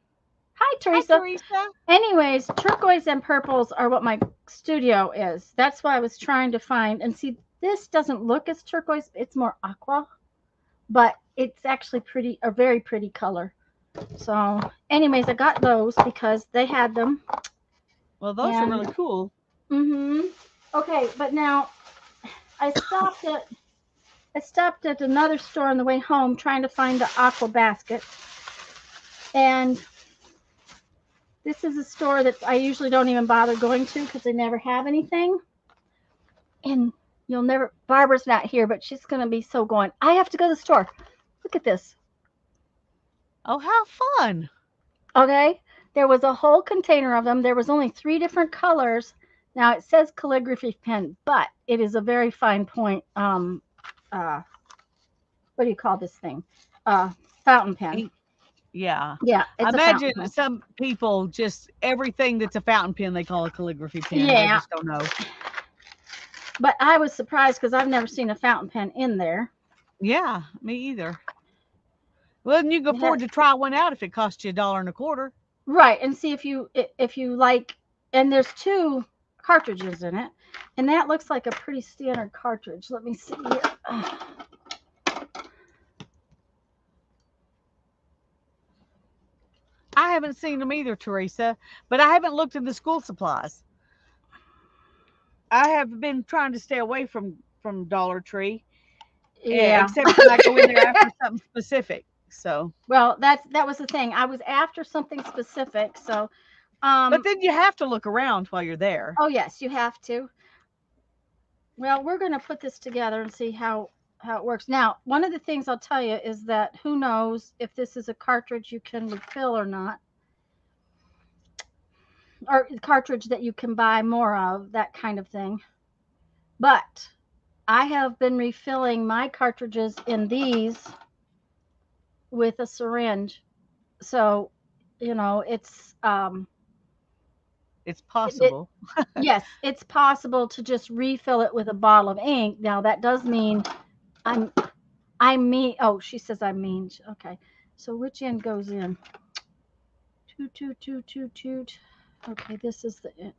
Speaker 1: Hi,
Speaker 2: Hi,
Speaker 1: Teresa.
Speaker 2: Teresa.
Speaker 1: Anyways, turquoise and purples are what my studio is. That's why I was trying to find. And see, this doesn't look as turquoise, it's more aqua, but it's actually a very pretty color. So, anyways, I got those because they had them.
Speaker 2: Well, those are really cool.
Speaker 1: Okay, but now I stopped at another store on the way home trying to find the aqua basket. And this is a store that I usually don't even bother going to because they never have anything. And Barbara's not here, but she's going to be so going, I have to go to the store. Look at this.
Speaker 2: Oh, how fun.
Speaker 1: Okay. There was a whole container of them. There was only 3 different colors. Now it says calligraphy pen, but it is a very fine point. What do you call this thing? Fountain pen.
Speaker 2: Yeah.
Speaker 1: Yeah.
Speaker 2: I imagine some people just everything that's a fountain pen they call a calligraphy pen.
Speaker 1: Yeah.
Speaker 2: They just don't know.
Speaker 1: But I was surprised because I've never seen a fountain pen in there.
Speaker 2: Yeah, me either. Well, then you can afford to try one out if it costs you $1.25.
Speaker 1: Right, and see if you like. And there's 2 cartridges in it, and that looks like a pretty standard cartridge. Let me see here.
Speaker 2: I haven't seen them either, Teresa, but I haven't looked in the school supplies. I have been trying to stay away from Dollar Tree.
Speaker 1: Yeah.
Speaker 2: Except when I go in there after something specific. So.
Speaker 1: Well, that was the thing. I was after something specific, so.
Speaker 2: But then you have to look around while you're there.
Speaker 1: Oh yes, you have to. Well, we're going to put this together and see how it works. Now, one of the things I'll tell you is that who knows if this is a cartridge you can refill or not. Or cartridge that you can buy more of, that kind of thing. But I have been refilling my cartridges in these with a syringe. So, it's
Speaker 2: possible.
Speaker 1: Yes, it's possible to just refill it with a bottle of ink. Now that does mean oh, she says I'm mean. Okay. So which end goes in? Toot. Okay, this is the end.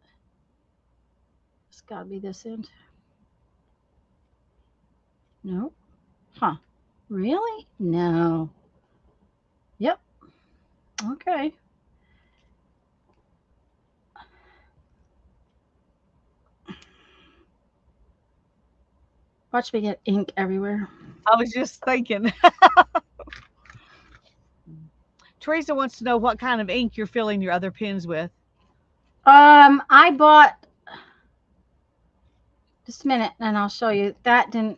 Speaker 1: It's got to be this end. No. Huh. Really? No. Yep. Okay. Watch me get ink everywhere.
Speaker 2: I was just thinking. Teresa wants to know what kind of ink you're filling your other pens with.
Speaker 1: I bought, just a minute and I'll show you. That did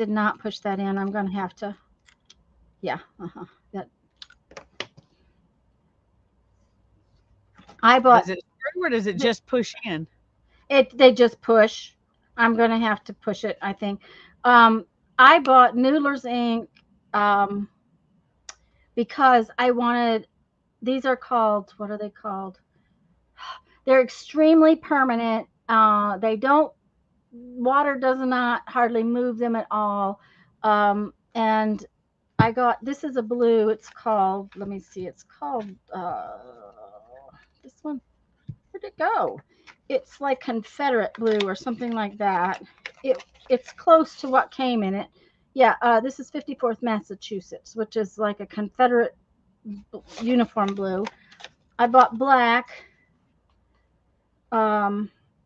Speaker 1: not push that in. I'm going to have to, yeah. I bought.
Speaker 2: Does it screw or does it just push in?
Speaker 1: They just push. I'm gonna have to push it, I think. I bought Noodler's ink because I wanted. These are called, what are they called? They're extremely permanent. They don't, water does not hardly move them at all. And I got, this is a blue. It's called, let me see, it's called, this one, where'd it go? It's like Confederate blue or something like that. It's close to what came in it. Yeah, this is 54th Massachusetts, which is like a Confederate uniform blue. I bought black.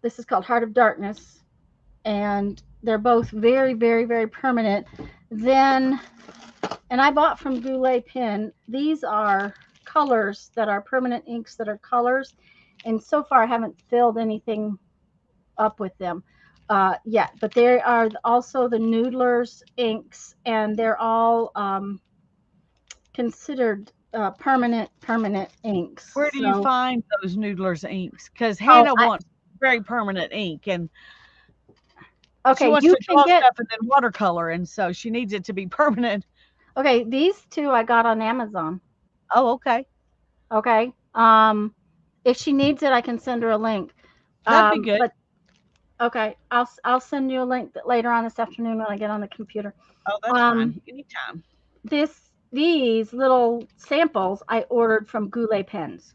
Speaker 1: This is called Heart of Darkness, and they're both very, very, very permanent. Then, and I bought from Goulet Pen. These are colors that are permanent inks that are colors, and so far I haven't filled anything up with them yet. But they are also the Noodler's inks, and they're all considered permanent inks.
Speaker 2: Where do you
Speaker 1: So,
Speaker 2: find those Noodler's inks? Because
Speaker 1: oh,
Speaker 2: Hannah wants very permanent ink, and she
Speaker 1: okay,
Speaker 2: wants
Speaker 1: you
Speaker 2: to
Speaker 1: can
Speaker 2: draw
Speaker 1: get,
Speaker 2: stuff and then watercolor, and so she needs it to be permanent.
Speaker 1: okay, these two I got on Amazon.
Speaker 2: Oh, okay.
Speaker 1: Okay. If she needs it, I can send her a link.
Speaker 2: That'd be good.
Speaker 1: But okay, I'll send you a link later on this afternoon when I get on the computer.
Speaker 2: Oh, that's fine. Anytime.
Speaker 1: These little samples I ordered from Goulet Pens.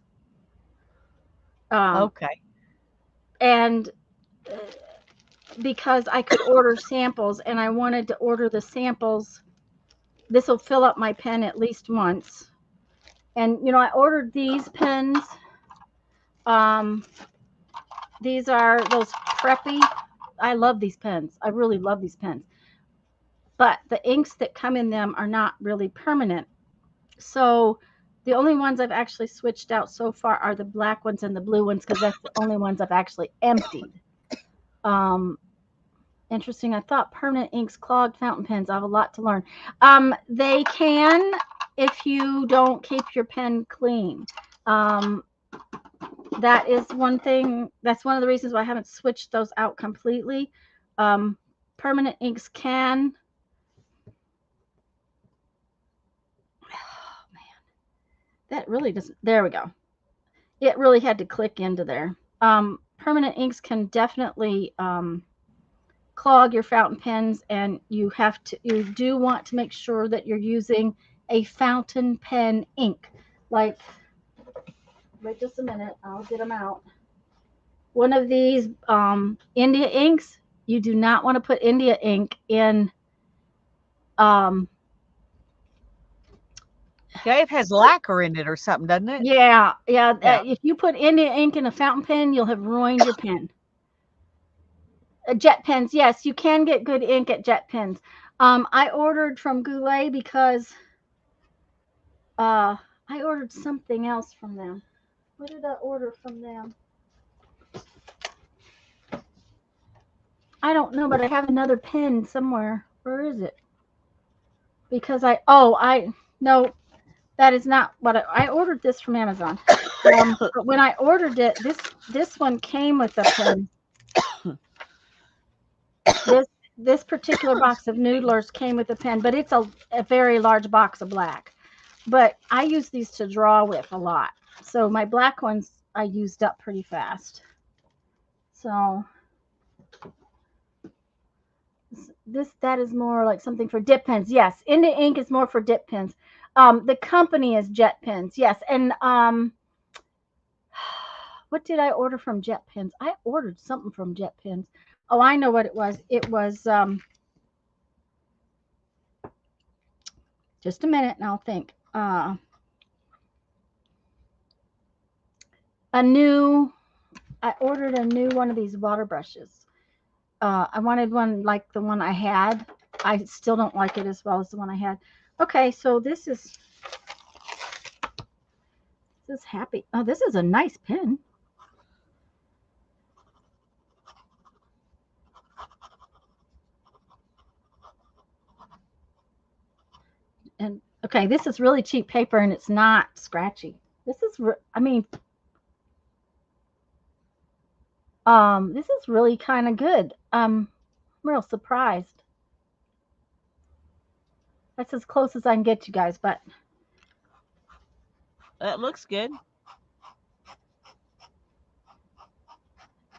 Speaker 2: Okay.
Speaker 1: And because I could order samples and I wanted to order the samples, this will fill up my pen at least once. And you know, I ordered these pens. These are those preppy. I love these pens. I really love these pens. But the inks that come in them are not really permanent. So the only ones I've actually switched out so far are the black ones and the blue ones, because that's the only ones I've actually emptied. Interesting. I thought permanent inks clogged fountain pens. I have a lot to learn. They can, if you don't keep your pen clean. That is one thing. That's one of the reasons why I haven't switched those out completely. Permanent inks can. Oh man, that really doesn't. There we go. It really had to click into there. Permanent inks can definitely clog your fountain pens, and you do want to make sure that you're using a fountain pen ink. Like, wait just a minute, I'll get them out. One of these India inks, you do not want to put India ink in.
Speaker 2: Yeah, it has lacquer in it or something, doesn't it?
Speaker 1: Yeah. If you put India ink in a fountain pen, you'll have ruined your pen. Jet pens, yes, you can get good ink at Jet pens. I ordered from Goulet because I ordered something else from them. What did I order from them? I don't know, but I have another pen somewhere. Where is it? Because no, that is not what I ordered. This from Amazon. But when I ordered it, this one came with a pen. This particular box of Noodlers came with a pen, but it's a very large box of black. But I use these to draw with a lot. So my black ones I used up pretty fast. So that is more like something for dip pens. Yes, India ink is more for dip pens. The company is Jet Pens. Yes, and what did I order from Jet Pens? I ordered something from Jet Pens. Oh, I know what it was. It was just a minute and I'll think. I ordered a new one of these water brushes. I wanted one like the one I had. I still don't like it as well as the one I had. Okay, so this is Happy. Oh, this is a nice pen. And okay, this is really cheap paper and it's not scratchy. This is, I mean, This is really kind of good. I'm real surprised. That's as close as I can get, you guys. But
Speaker 2: That looks good.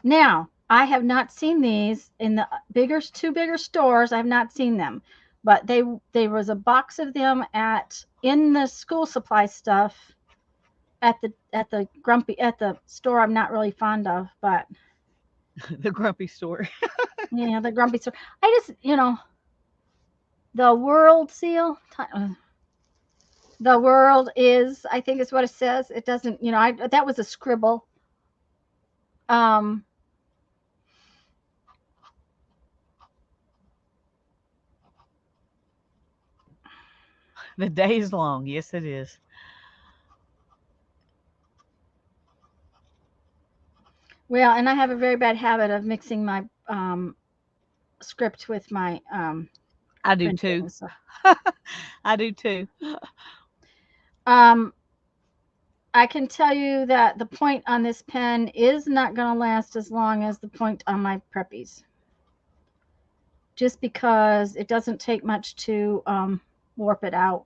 Speaker 1: now I have not seen these in the two bigger stores. I've not seen them, but there was a box of them in the school supply stuff at the store I'm not really fond of, but
Speaker 2: The grumpy store.
Speaker 1: yeah, the grumpy store. I just, the world seal. The world is, I think is what it says. It doesn't, that was a scribble. Um,
Speaker 2: The day is long. Yes, it is.
Speaker 1: well, and I have a very bad habit of mixing my script with my
Speaker 2: I do
Speaker 1: printing.
Speaker 2: too.
Speaker 1: So,
Speaker 2: I do too.
Speaker 1: um, I can tell you that the point on this pen is not going to last as long as the point on my preppies. Just because it doesn't take much to warp it out.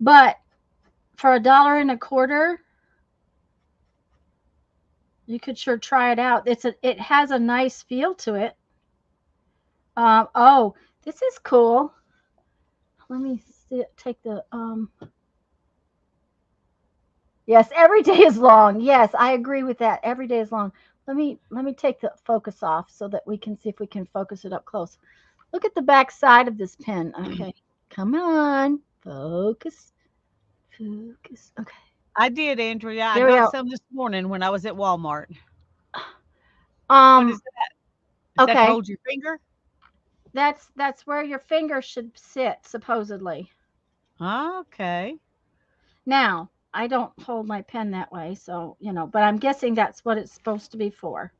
Speaker 1: But for $1.25, you could sure try it out. It has a nice feel to it. Oh, this is cool. Let me take the yes, every day is long. Yes, I agree with that. Every day is long. Let me take the focus off so that we can see if we can focus it up close. Look at the back side of this pen. Okay. Come on. Focus. Focus. Okay.
Speaker 2: I did, Andrea. I
Speaker 1: There we
Speaker 2: got
Speaker 1: go.
Speaker 2: some this morning when I was at Walmart. What
Speaker 1: Um
Speaker 2: is that? Is that to
Speaker 1: okay.
Speaker 2: hold your finger?
Speaker 1: That's where your finger should sit supposedly.
Speaker 2: Okay.
Speaker 1: Now, I don't hold my pen that way, so, but I'm guessing that's what it's supposed to be for.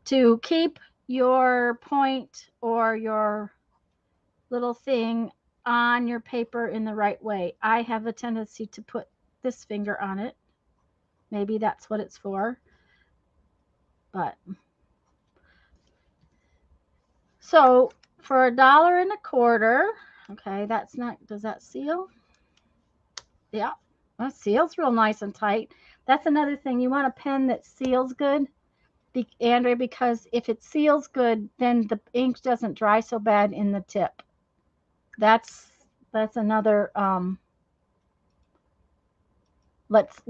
Speaker 1: To keep your point or your little thing on your paper in the right way. I have a tendency to put this finger on it. Maybe that's what it's for. But so for $1.25, okay, that's not, does that seal? Yeah, that seals real nice and tight. That's another thing. You want a pen that seals good, Andrea, because if it seals good, then the ink doesn't dry so bad in the tip. That's another. Let's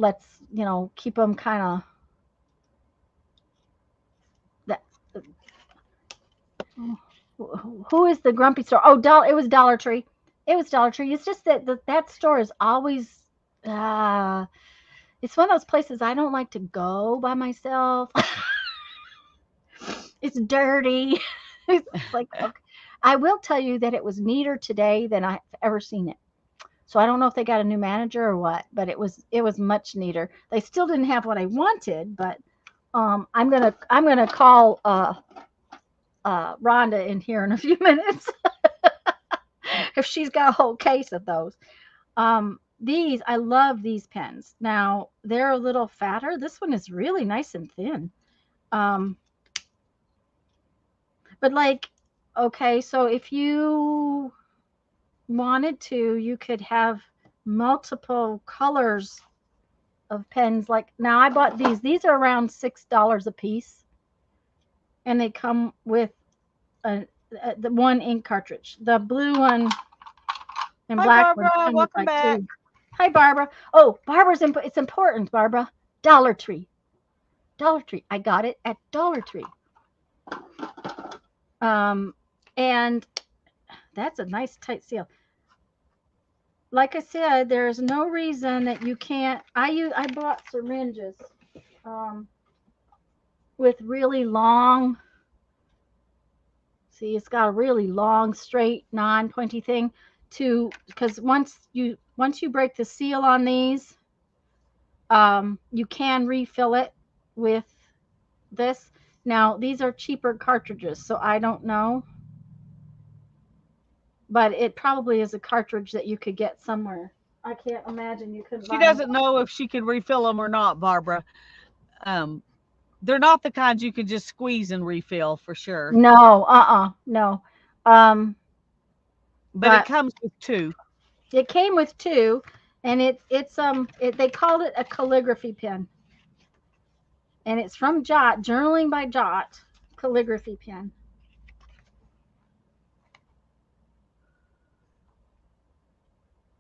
Speaker 1: keep them kind of that. Who is the grumpy store? Oh, it was Dollar Tree. It was Dollar Tree. It's just that store is always. Uh, it's one of those places I don't like to go by myself. It's dirty. It's like, okay. I will tell you that it was neater today than I've ever seen it. So I don't know if they got a new manager or what, but it was much neater. They still didn't have what I wanted, but I'm gonna call Rhonda in here in a few minutes if she's got a whole case of those. I love these pens. Now they're a little fatter. This one is really nice and thin. Um, but like, okay, so if you wanted to, you could have multiple colors of pens. Like now, I bought these. These are around $6 a piece, and they come with the one ink cartridge. The blue one and
Speaker 2: Hi,
Speaker 1: black one
Speaker 2: Barbara.
Speaker 1: come with
Speaker 2: Welcome
Speaker 1: like
Speaker 2: back.
Speaker 1: two. Hi, Barbara. Oh, it's important, Barbara. Dollar Tree. Dollar Tree. I got it at Dollar Tree. And that's a nice tight seal. Like I said, there's no reason that you can't. I bought syringes with really long. See, it's got a really long, straight, non-pointy thing because once you break the seal on these, you can refill it with this. Now, these are cheaper cartridges, so I don't know, but it probably is a cartridge that you could get somewhere. I can't imagine you couldn't
Speaker 2: She
Speaker 1: buy them.
Speaker 2: doesn't know if she can refill them or not, Barbara. They're not the kinds you can just squeeze and refill for sure.
Speaker 1: No, no. Um,
Speaker 2: But it
Speaker 1: but
Speaker 2: comes with two.
Speaker 1: it came with two, and they called it a calligraphy pen, and it's from Jot, Journaling by Jot, calligraphy pen.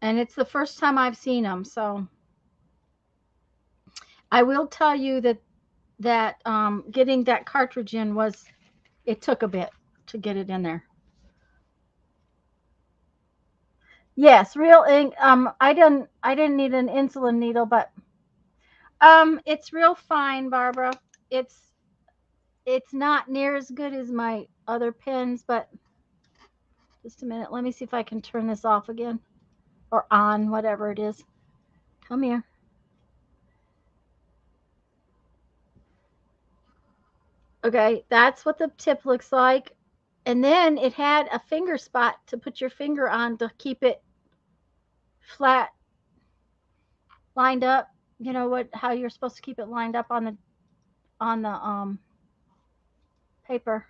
Speaker 1: And it's the first time I've seen them, so I will tell you that getting that cartridge in it took a bit to get it in there. Yes, real ink. I didn't need an insulin needle, but it's real fine, Barbara. It's not near as good as my other pens, but just a minute. Let me see if I can turn this off again or on, whatever it is. Come here. Okay, that's what the tip looks like. And then it had a finger spot to put your finger on to keep it flat, lined up. You know how you're supposed to keep it lined up on the paper.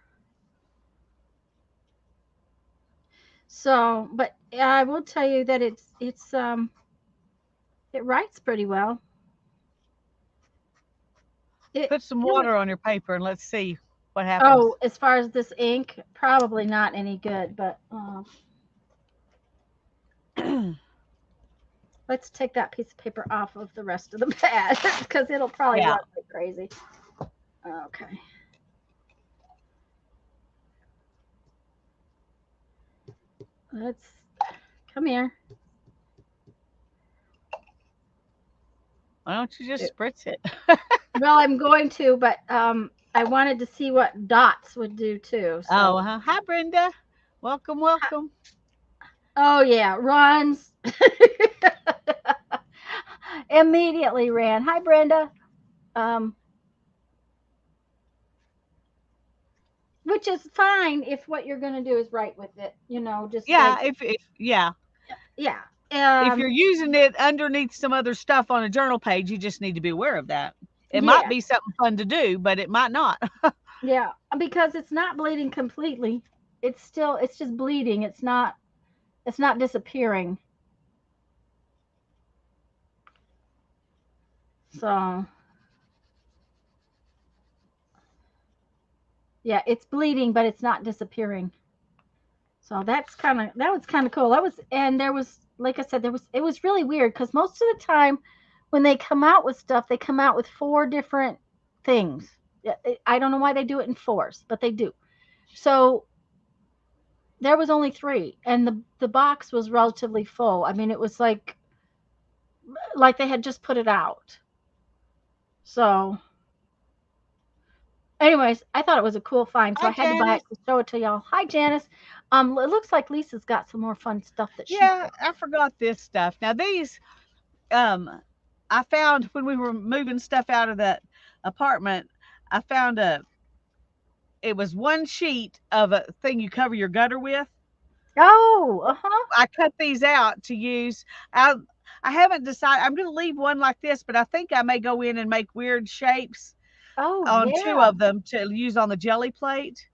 Speaker 1: So, but I will tell you that it writes pretty well.
Speaker 2: Put some water on your paper and let's see what happens.
Speaker 1: Oh, as far as this ink, probably not any good, but let's take that piece of paper off of the rest of the pad because it'll probably run like crazy. Okay. Let's come here.
Speaker 2: Why don't you just spritz it?
Speaker 1: Well, I'm going to, but I wanted to see what dots would do too. So.
Speaker 2: Oh, hi, Brenda. Welcome, welcome.
Speaker 1: Oh yeah, runs. Immediately ran. Hi, Brenda. Which is fine if what you're going to do is write with it. Just
Speaker 2: yeah. If you're using it underneath some other stuff on a journal page, you just need to be aware of that. It might be something fun to do, but it might not.
Speaker 1: Yeah, because it's not bleeding completely. It's just bleeding. It's not disappearing. So, yeah, it's bleeding, but it's not disappearing. So that was kind of cool. There was, like I said, it was really weird because most of the time when they come out with stuff, they come out with 4 different things. I don't know why they do it in 4s, but they do. So there was only 3, and the box was relatively full. I mean, it was like they had just put it out. So, anyways, I thought it was a cool find, so I had to buy it to show it to y'all. Hi, Janice. It looks like Lisa's got some more fun stuff that
Speaker 2: I forgot this stuff. Now these, I found when we were moving stuff out of that apartment. I found it was 1 sheet of a thing you cover your gutter with.
Speaker 1: Oh,
Speaker 2: I cut these out to use. I haven't decided. I'm going to leave one like this, but I think I may go in and make weird shapes on 2 of them to use on the jelly plate.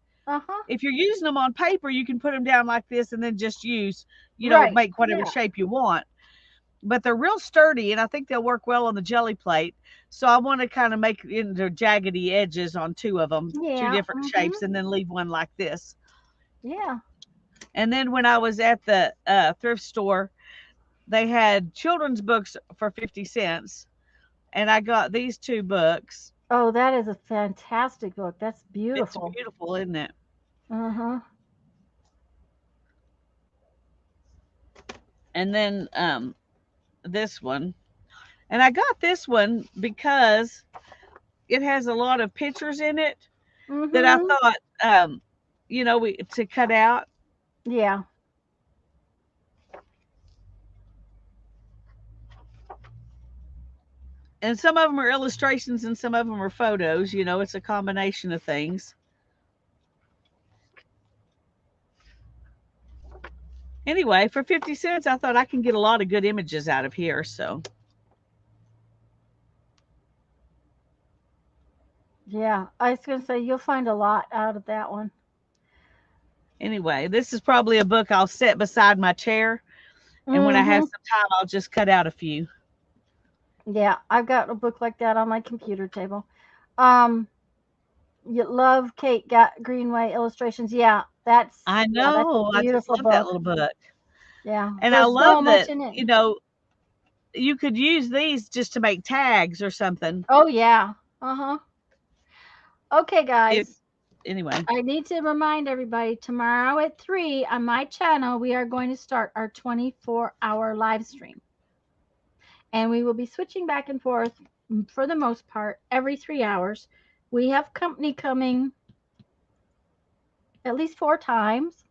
Speaker 2: If you're using them on paper, you can put them down like this and then just use, make whatever shape you want. But they're real sturdy, and I think they'll work well on the jelly plate. So I want to kind of make into jaggedy edges on 2 of them, 2 different shapes, and then leave one like this.
Speaker 1: Yeah.
Speaker 2: And then when I was at the thrift store, they had children's books for 50 cents, and I got these 2 books.
Speaker 1: Oh, that is a fantastic book. That's beautiful.
Speaker 2: It's beautiful, isn't it? And then this one. And I got this one because it has a lot of pictures in it that I thought, to cut out.
Speaker 1: Yeah.
Speaker 2: And some of them are illustrations and some of them are photos. It's a combination of things. Anyway, for 50 cents, I thought I can get a lot of good images out of here. So
Speaker 1: Yeah, I was gonna say you'll find a lot out of that one.
Speaker 2: Anyway, this is probably a book I'll set beside my chair, and when I have
Speaker 1: Hmm.
Speaker 2: some time, I'll just cut out a few.
Speaker 1: Yeah, I've got a book like that on my computer table. Um, you love Kate Greenway illustrations.
Speaker 2: I
Speaker 1: Yeah, that's a
Speaker 2: know. I just
Speaker 1: beautiful
Speaker 2: love that
Speaker 1: book.
Speaker 2: little book.
Speaker 1: Yeah,
Speaker 2: And I
Speaker 1: there's so
Speaker 2: love
Speaker 1: much
Speaker 2: that,
Speaker 1: in it.
Speaker 2: you could use these just to make tags or something.
Speaker 1: Oh yeah. Uh-huh. Okay,
Speaker 2: It,
Speaker 1: guys.
Speaker 2: anyway,
Speaker 1: I need to remind everybody tomorrow at 3 on my channel, we are going to start our 24-hour live stream. And we will be switching back and forth for the most part every 3 hours. We have company coming at least 4 times.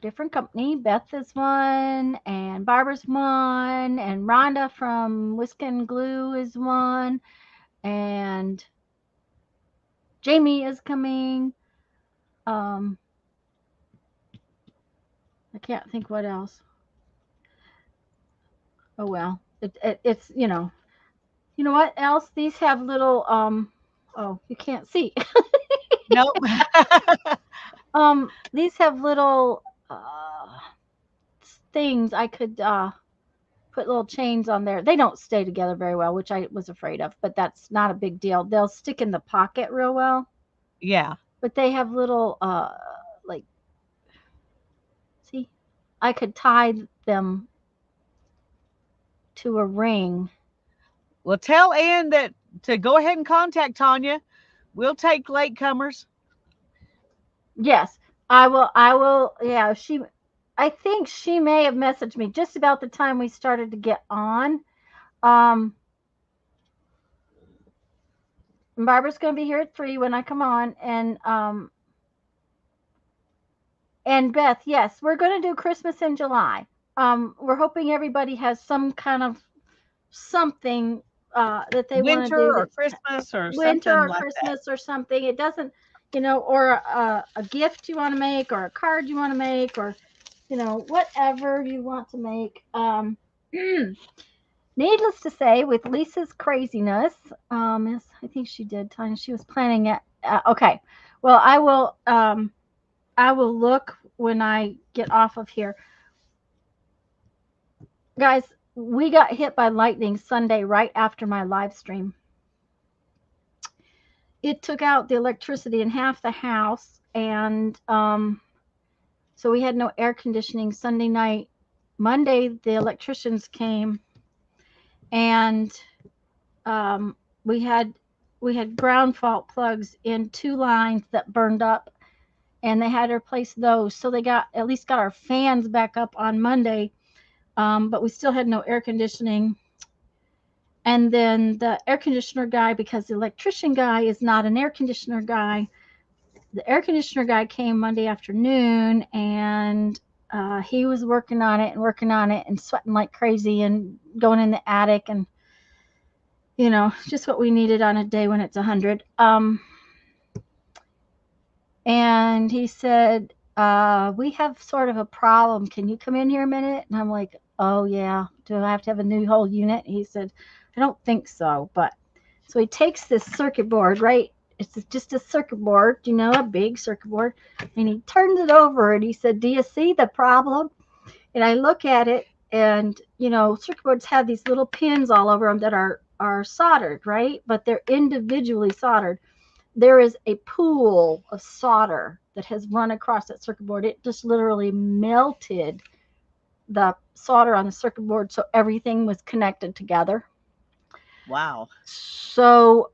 Speaker 1: Different company. Beth is one, and Barbara's one, and Rhonda from Whisk and Glue is one, and Jamie is coming. Um, I can't think what else. Oh well, it's you know what else? These have little oh, you can't see.
Speaker 2: nope.
Speaker 1: These have little things I could put little chains on there. They don't stay together very well, which I was afraid of, but that's not a big deal. They'll stick in the pocket real well,
Speaker 2: Yeah.
Speaker 1: but they have little like, see, I could tie them to a ring.
Speaker 2: Well, tell Ann that to go ahead and contact Tanya. We'll take latecomers.
Speaker 1: Yes, I will. Yeah, I think she may have messaged me just about the time we started to get on. Um, Barbara's going to be here at 3 when I come on, and Beth, yes, we're going to do Christmas in July. We're hoping everybody has some kind of something that they want to
Speaker 2: Winter
Speaker 1: do,
Speaker 2: or
Speaker 1: that
Speaker 2: Christmas or
Speaker 1: winter
Speaker 2: something
Speaker 1: or
Speaker 2: like that.
Speaker 1: Christmas or something. It doesn't, or a gift you want to make, or a card you want to make, or whatever you want to make. Needless to say, with Lisa's craziness, yes, I think she did. Tanya, she was planning it. Okay, well, I will look when I get off of here, guys. We got hit by lightning Sunday right after my live stream. It took out the electricity in half the house, and so we had no air conditioning Sunday night. Monday, the electricians came, and um, we had ground fault plugs in 2 lines that burned up, and they had to replace those. So they at least got our fans back up on Monday, but we still had no air conditioning. And then the air conditioner guy, because the electrician guy is not an air conditioner guy, the air conditioner guy came Monday afternoon, and he was working on it and working on it and sweating like crazy and going in the attic, and just what we needed on a day when it's 100. And he said, we have sort of a problem. Can you come in here a minute? And I'm like, oh yeah. Do I have to have a new whole unit? He said, I don't think so. But so he takes this circuit board, right? It's just a circuit board, a big circuit board. And he turns it over and he said, do you see the problem? And I look at it, and circuit boards have these little pins all over them that are soldered, right? But they're individually soldered. There is a pool of solder that has run across that circuit board. It just literally melted the solder on the circuit board, so everything was connected together.
Speaker 2: Wow.
Speaker 1: So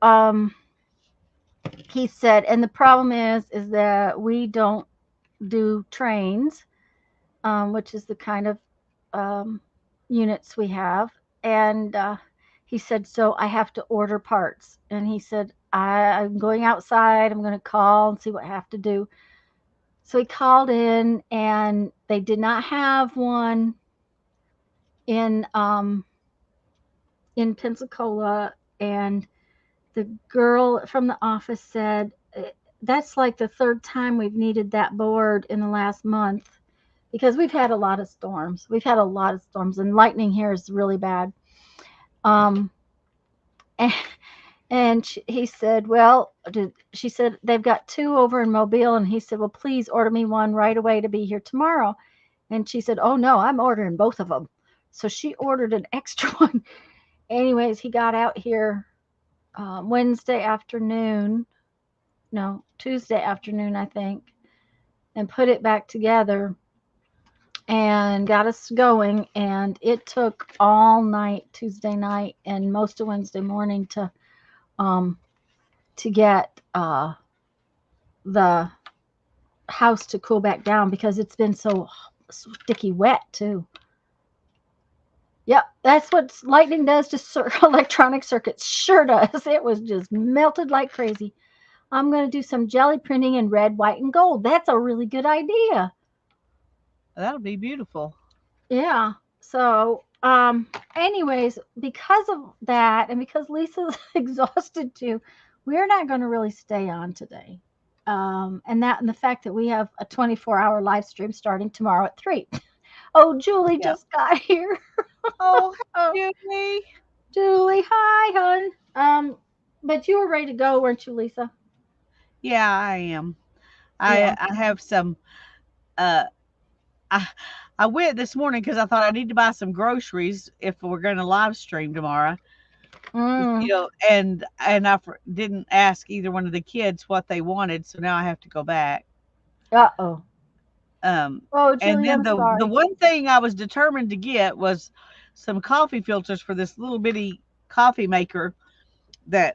Speaker 1: he said, and the problem is that we don't do trains, which is the kind of units we have. And he said, so I have to order parts. And he said, I'm going outside. I'm going to call and see what I have to do. So he called in, and they did not have one in Pensacola. And the girl from the office said, that's like the third time we've needed that board in the last month, because we've had a lot of storms. We've had a lot of storms, and lightning here is really bad. And And he said, well, she said, they've got 2 over in Mobile. And he said, well, please order me one right away to be here tomorrow. And she said, oh, no, I'm ordering both of them. So she ordered an extra one. Anyways, he got out here Wednesday afternoon. No, Tuesday afternoon, I think, and put it back together and got us going. And it took all night Tuesday night and most of Wednesday morning to get the house to cool back down because it's been so sticky wet too. Yep, that's what lightning does to electronic circuits. Sure does. It was just melted like crazy. I'm going to do some jelly printing in red, white, and gold. That's a really good idea.
Speaker 2: That'll be beautiful.
Speaker 1: Yeah. So, anyways, because of that, and because Lisa's exhausted too, we're not going to really stay on today. And the fact that we have a 24-hour live stream starting tomorrow at 3. Oh, Julie
Speaker 2: Yeah.
Speaker 1: just got here.
Speaker 2: Oh,
Speaker 1: Oh,
Speaker 2: Julie.
Speaker 1: Julie, hi, hon. But you were ready to go, weren't you, Lisa?
Speaker 2: Yeah, I am.
Speaker 1: Yeah.
Speaker 2: I have some. Uh, I went this morning because I thought I need to buy some groceries if we're going to live stream tomorrow.
Speaker 1: Mm.
Speaker 2: And didn't ask either one of the kids what they wanted, so now I have to go back.
Speaker 1: Uh-oh.
Speaker 2: Um,
Speaker 1: Oh,
Speaker 2: and
Speaker 1: Julie,
Speaker 2: then
Speaker 1: I'm
Speaker 2: the
Speaker 1: sorry.
Speaker 2: one thing I was determined to get was some coffee filters for this little bitty coffee maker that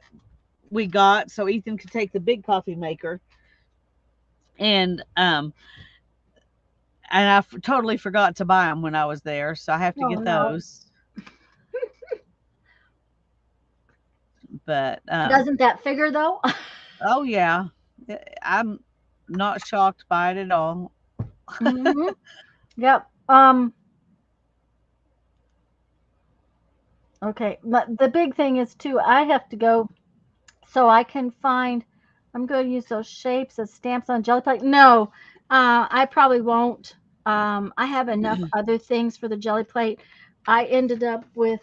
Speaker 2: we got, so Ethan could take the big coffee maker. And I totally forgot to buy them when I was there, so I have to
Speaker 1: Oh,
Speaker 2: get
Speaker 1: no.
Speaker 2: those. But
Speaker 1: Doesn't that figure, though?
Speaker 2: oh yeah, I'm not shocked by it at all.
Speaker 1: Hmm. Yep. Okay. But the big thing is, too, I have to go so I can find, I'm going to use those shapes as stamps on jelly plate. No, I probably won't. I have enough other things for the jelly plate. I ended up with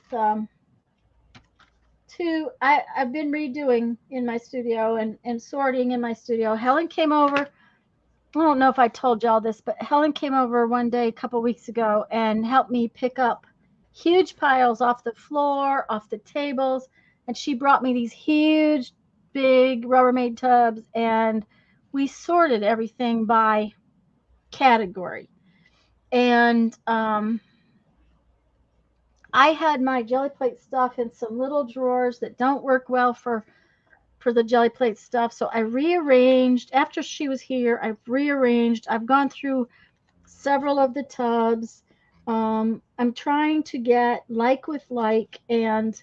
Speaker 1: I've been redoing in my studio and sorting in my studio. Helen came over. I don't know if I told y'all this, but Helen came over one day a couple weeks ago and helped me pick up huge piles off the floor, off the tables, and she brought me these huge, big Rubbermaid tubs, and we sorted everything by category. And I had my jelly plate stuff in some little drawers that don't work well for the jelly plate stuff. So I rearranged after she was here. I've rearranged. I've gone through several of the tubs. I'm trying to get like with like and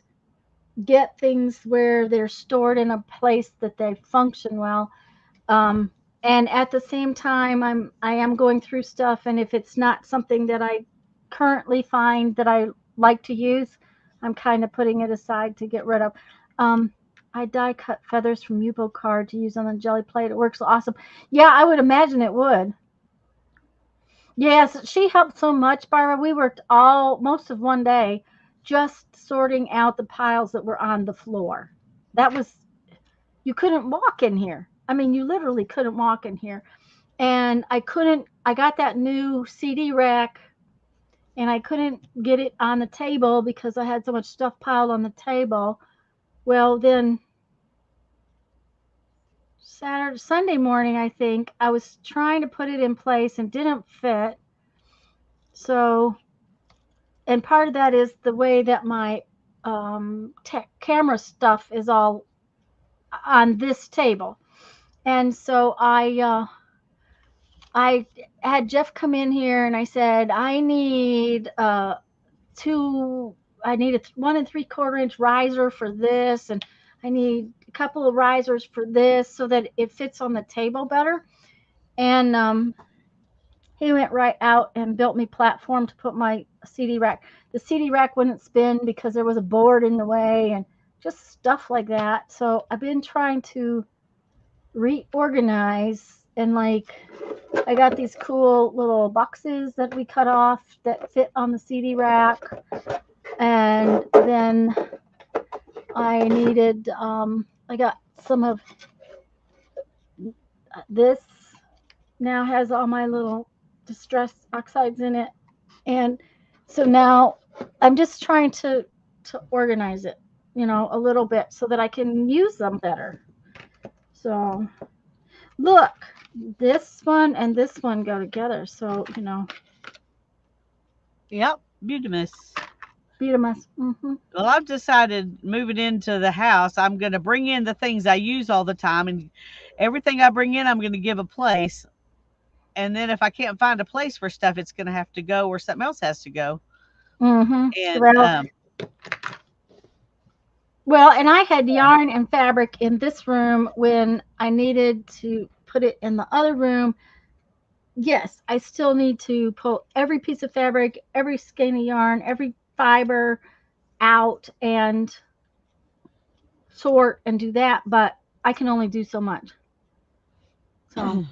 Speaker 1: get things where they're stored in a place that they function well. Um, and at the same time, I am going through stuff, and if it's not something that I currently find that I like to use, I'm kind of putting it aside to get rid of. Um, I die cut feathers from Yupo card to use on the jelly plate. It works awesome. Yeah, I would imagine it would. Yes, she helped so much, Barbara. We worked most of one day just sorting out the piles that were on the floor. That was, you couldn't walk in here. I mean, you literally couldn't walk in here. And I got that new CD rack and I couldn't get it on the table because I had so much stuff piled on the table. Well, then Sunday morning, I think, I was trying to put it in place and didn't fit. So, and part of that is the way that my camera stuff is all on this table. And so I had Jeff come in here and I said, I need I need a 1 3/4 inch riser for this, and I need a couple of risers for this so that it fits on the table better. And he went right out and built me platform to put my CD rack. The CD rack wouldn't spin because there was a board in the way and just stuff like that. So I've been trying to reorganize and I got these cool little boxes that we cut off that fit on the CD rack. And then I needed, I got some of this now has all my little distress oxides in it. And so now I'm just trying to organize it, a little bit so that I can use them better. So look, this one and this one go together. So,
Speaker 2: Yep, Butamus.
Speaker 1: Betamus. Mm-hmm.
Speaker 2: Well, I've decided moving into the house, I'm going to bring in the things I use all the time, and everything I bring in, I'm going to give a place. And then if I can't find a place for stuff, it's going to have to go, or something else has to go.
Speaker 1: Mm-hmm.
Speaker 2: And
Speaker 1: Well, and I had yarn and fabric in this room when I needed to put it in the other room. Yes, I still need to pull every piece of fabric, every skein of yarn, every fiber out and sort and do that, but I can only do so much. So,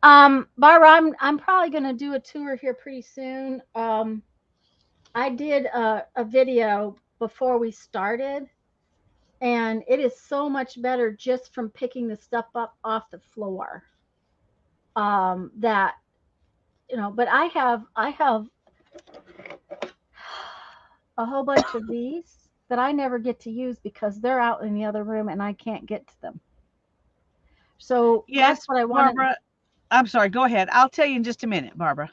Speaker 1: Barbara, I'm probably gonna do a tour here pretty soon. I did a video before we started, and it is so much better just from picking the stuff up off the floor. That but I have a whole bunch of these that I never get to use because they're out in the other room and I can't get to them. So
Speaker 2: yes,
Speaker 1: that's what I wanted.
Speaker 2: Barbara, I'm sorry, go ahead. I'll tell you in just a minute, Barbara.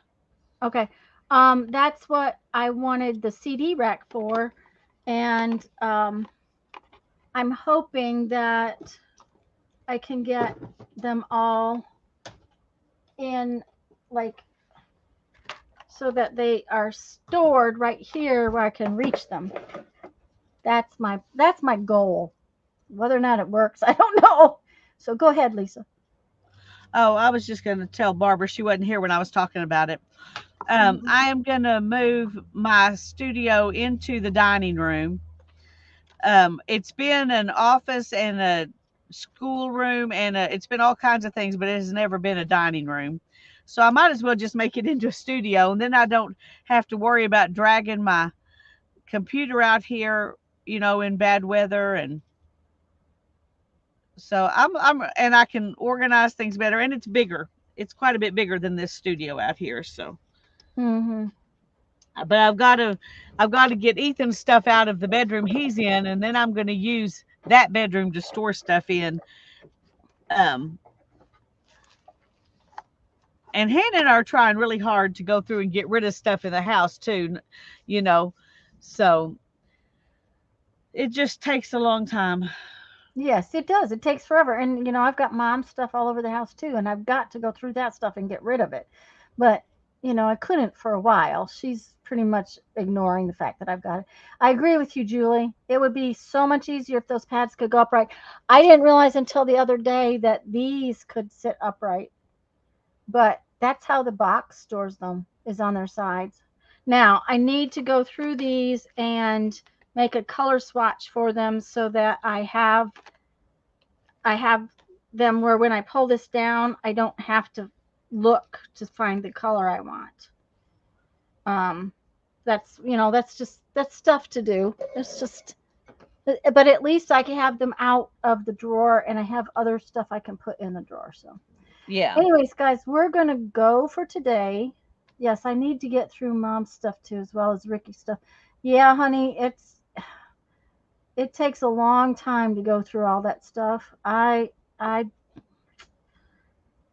Speaker 1: Okay. That's what I wanted the CD rack for. And I'm hoping that I can get them all in, like, so that they are stored right here where I can reach them. That's my goal. Whether or not it works, I don't know. So go ahead, Lisa.
Speaker 2: Oh, I was just going to tell Barbara she wasn't here when I was talking about it. I am going to move my studio into the dining room. It's been an office and a schoolroom, and it's been all kinds of things, but it has never been a dining room. So I might as well just make it into a studio, and then I don't have to worry about dragging my computer out here, in bad weather. And so and I can organize things better, and it's bigger. It's quite a bit bigger than this studio out here. So,
Speaker 1: Mm-hmm.
Speaker 2: but I've got to get Ethan's stuff out of the bedroom he's in, and then I'm going to use that bedroom to store stuff in. Um, and Hannah and I are trying really hard to go through and get rid of stuff in the house too, you know. So it just takes a long time.
Speaker 1: Yes, it does. It takes forever. And I've got mom's stuff all over the house too, and I've got to go through that stuff and get rid of it. But, I couldn't for a while. She's pretty much ignoring the fact that I've got it. I agree with you, Julie. It would be so much easier if those pads could go upright. I didn't realize until the other day that these could sit upright. But that's how the box stores them, is on their sides. Now, I need to go through these and make a color swatch for them so that I have them where when I pull this down, I don't have to look to find the color I want. Um, that's stuff to do. It's just, but at least I can have them out of the drawer, and I have other stuff I can put in the drawer. So,
Speaker 2: Yeah.
Speaker 1: anyways, guys, we're gonna go for today. Yes, I need to get through mom's stuff too, as well as Ricky's stuff. Yeah, honey, it takes a long time to go through all that stuff. I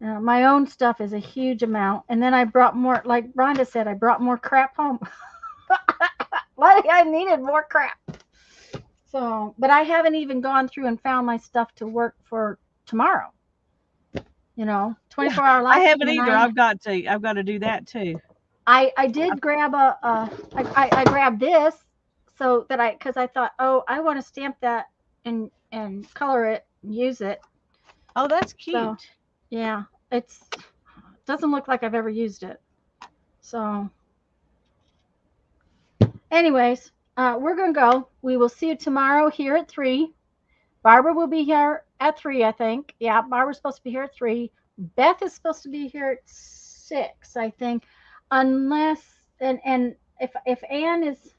Speaker 1: my own stuff is a huge amount, and then I brought more. Like Rhonda said, I brought more crap home. Like I needed more crap. So, but I haven't even gone through and found my stuff to work for tomorrow. 24-hour life.
Speaker 2: I haven't either. I've got to do that too.
Speaker 1: I did grab I grabbed this so that because I thought, oh, I want to stamp that and color it and use it.
Speaker 2: Oh, that's cute.
Speaker 1: So, yeah, it doesn't look like I've ever used it. So, anyways, we're gonna go. We will see you tomorrow here at 3. Barbara will be here at 3, I think. Yeah, Barbara's supposed to be here at 3. Beth is supposed to be here at 6, I think, unless and if Anne is.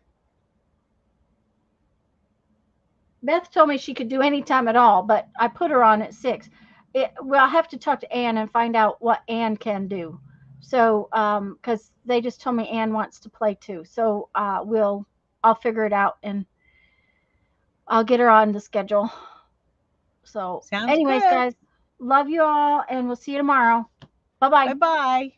Speaker 1: Beth told me she could do any time at all, but I put her on at 6. Well, I'll have to talk to Ann and find out what Ann can do. So, because they just told me Ann wants to play too. So, I'll figure it out and I'll get her on the schedule. So,
Speaker 2: Sounds
Speaker 1: anyways,
Speaker 2: good.
Speaker 1: guys, love you all and we'll see you tomorrow. Bye bye.
Speaker 2: Bye bye.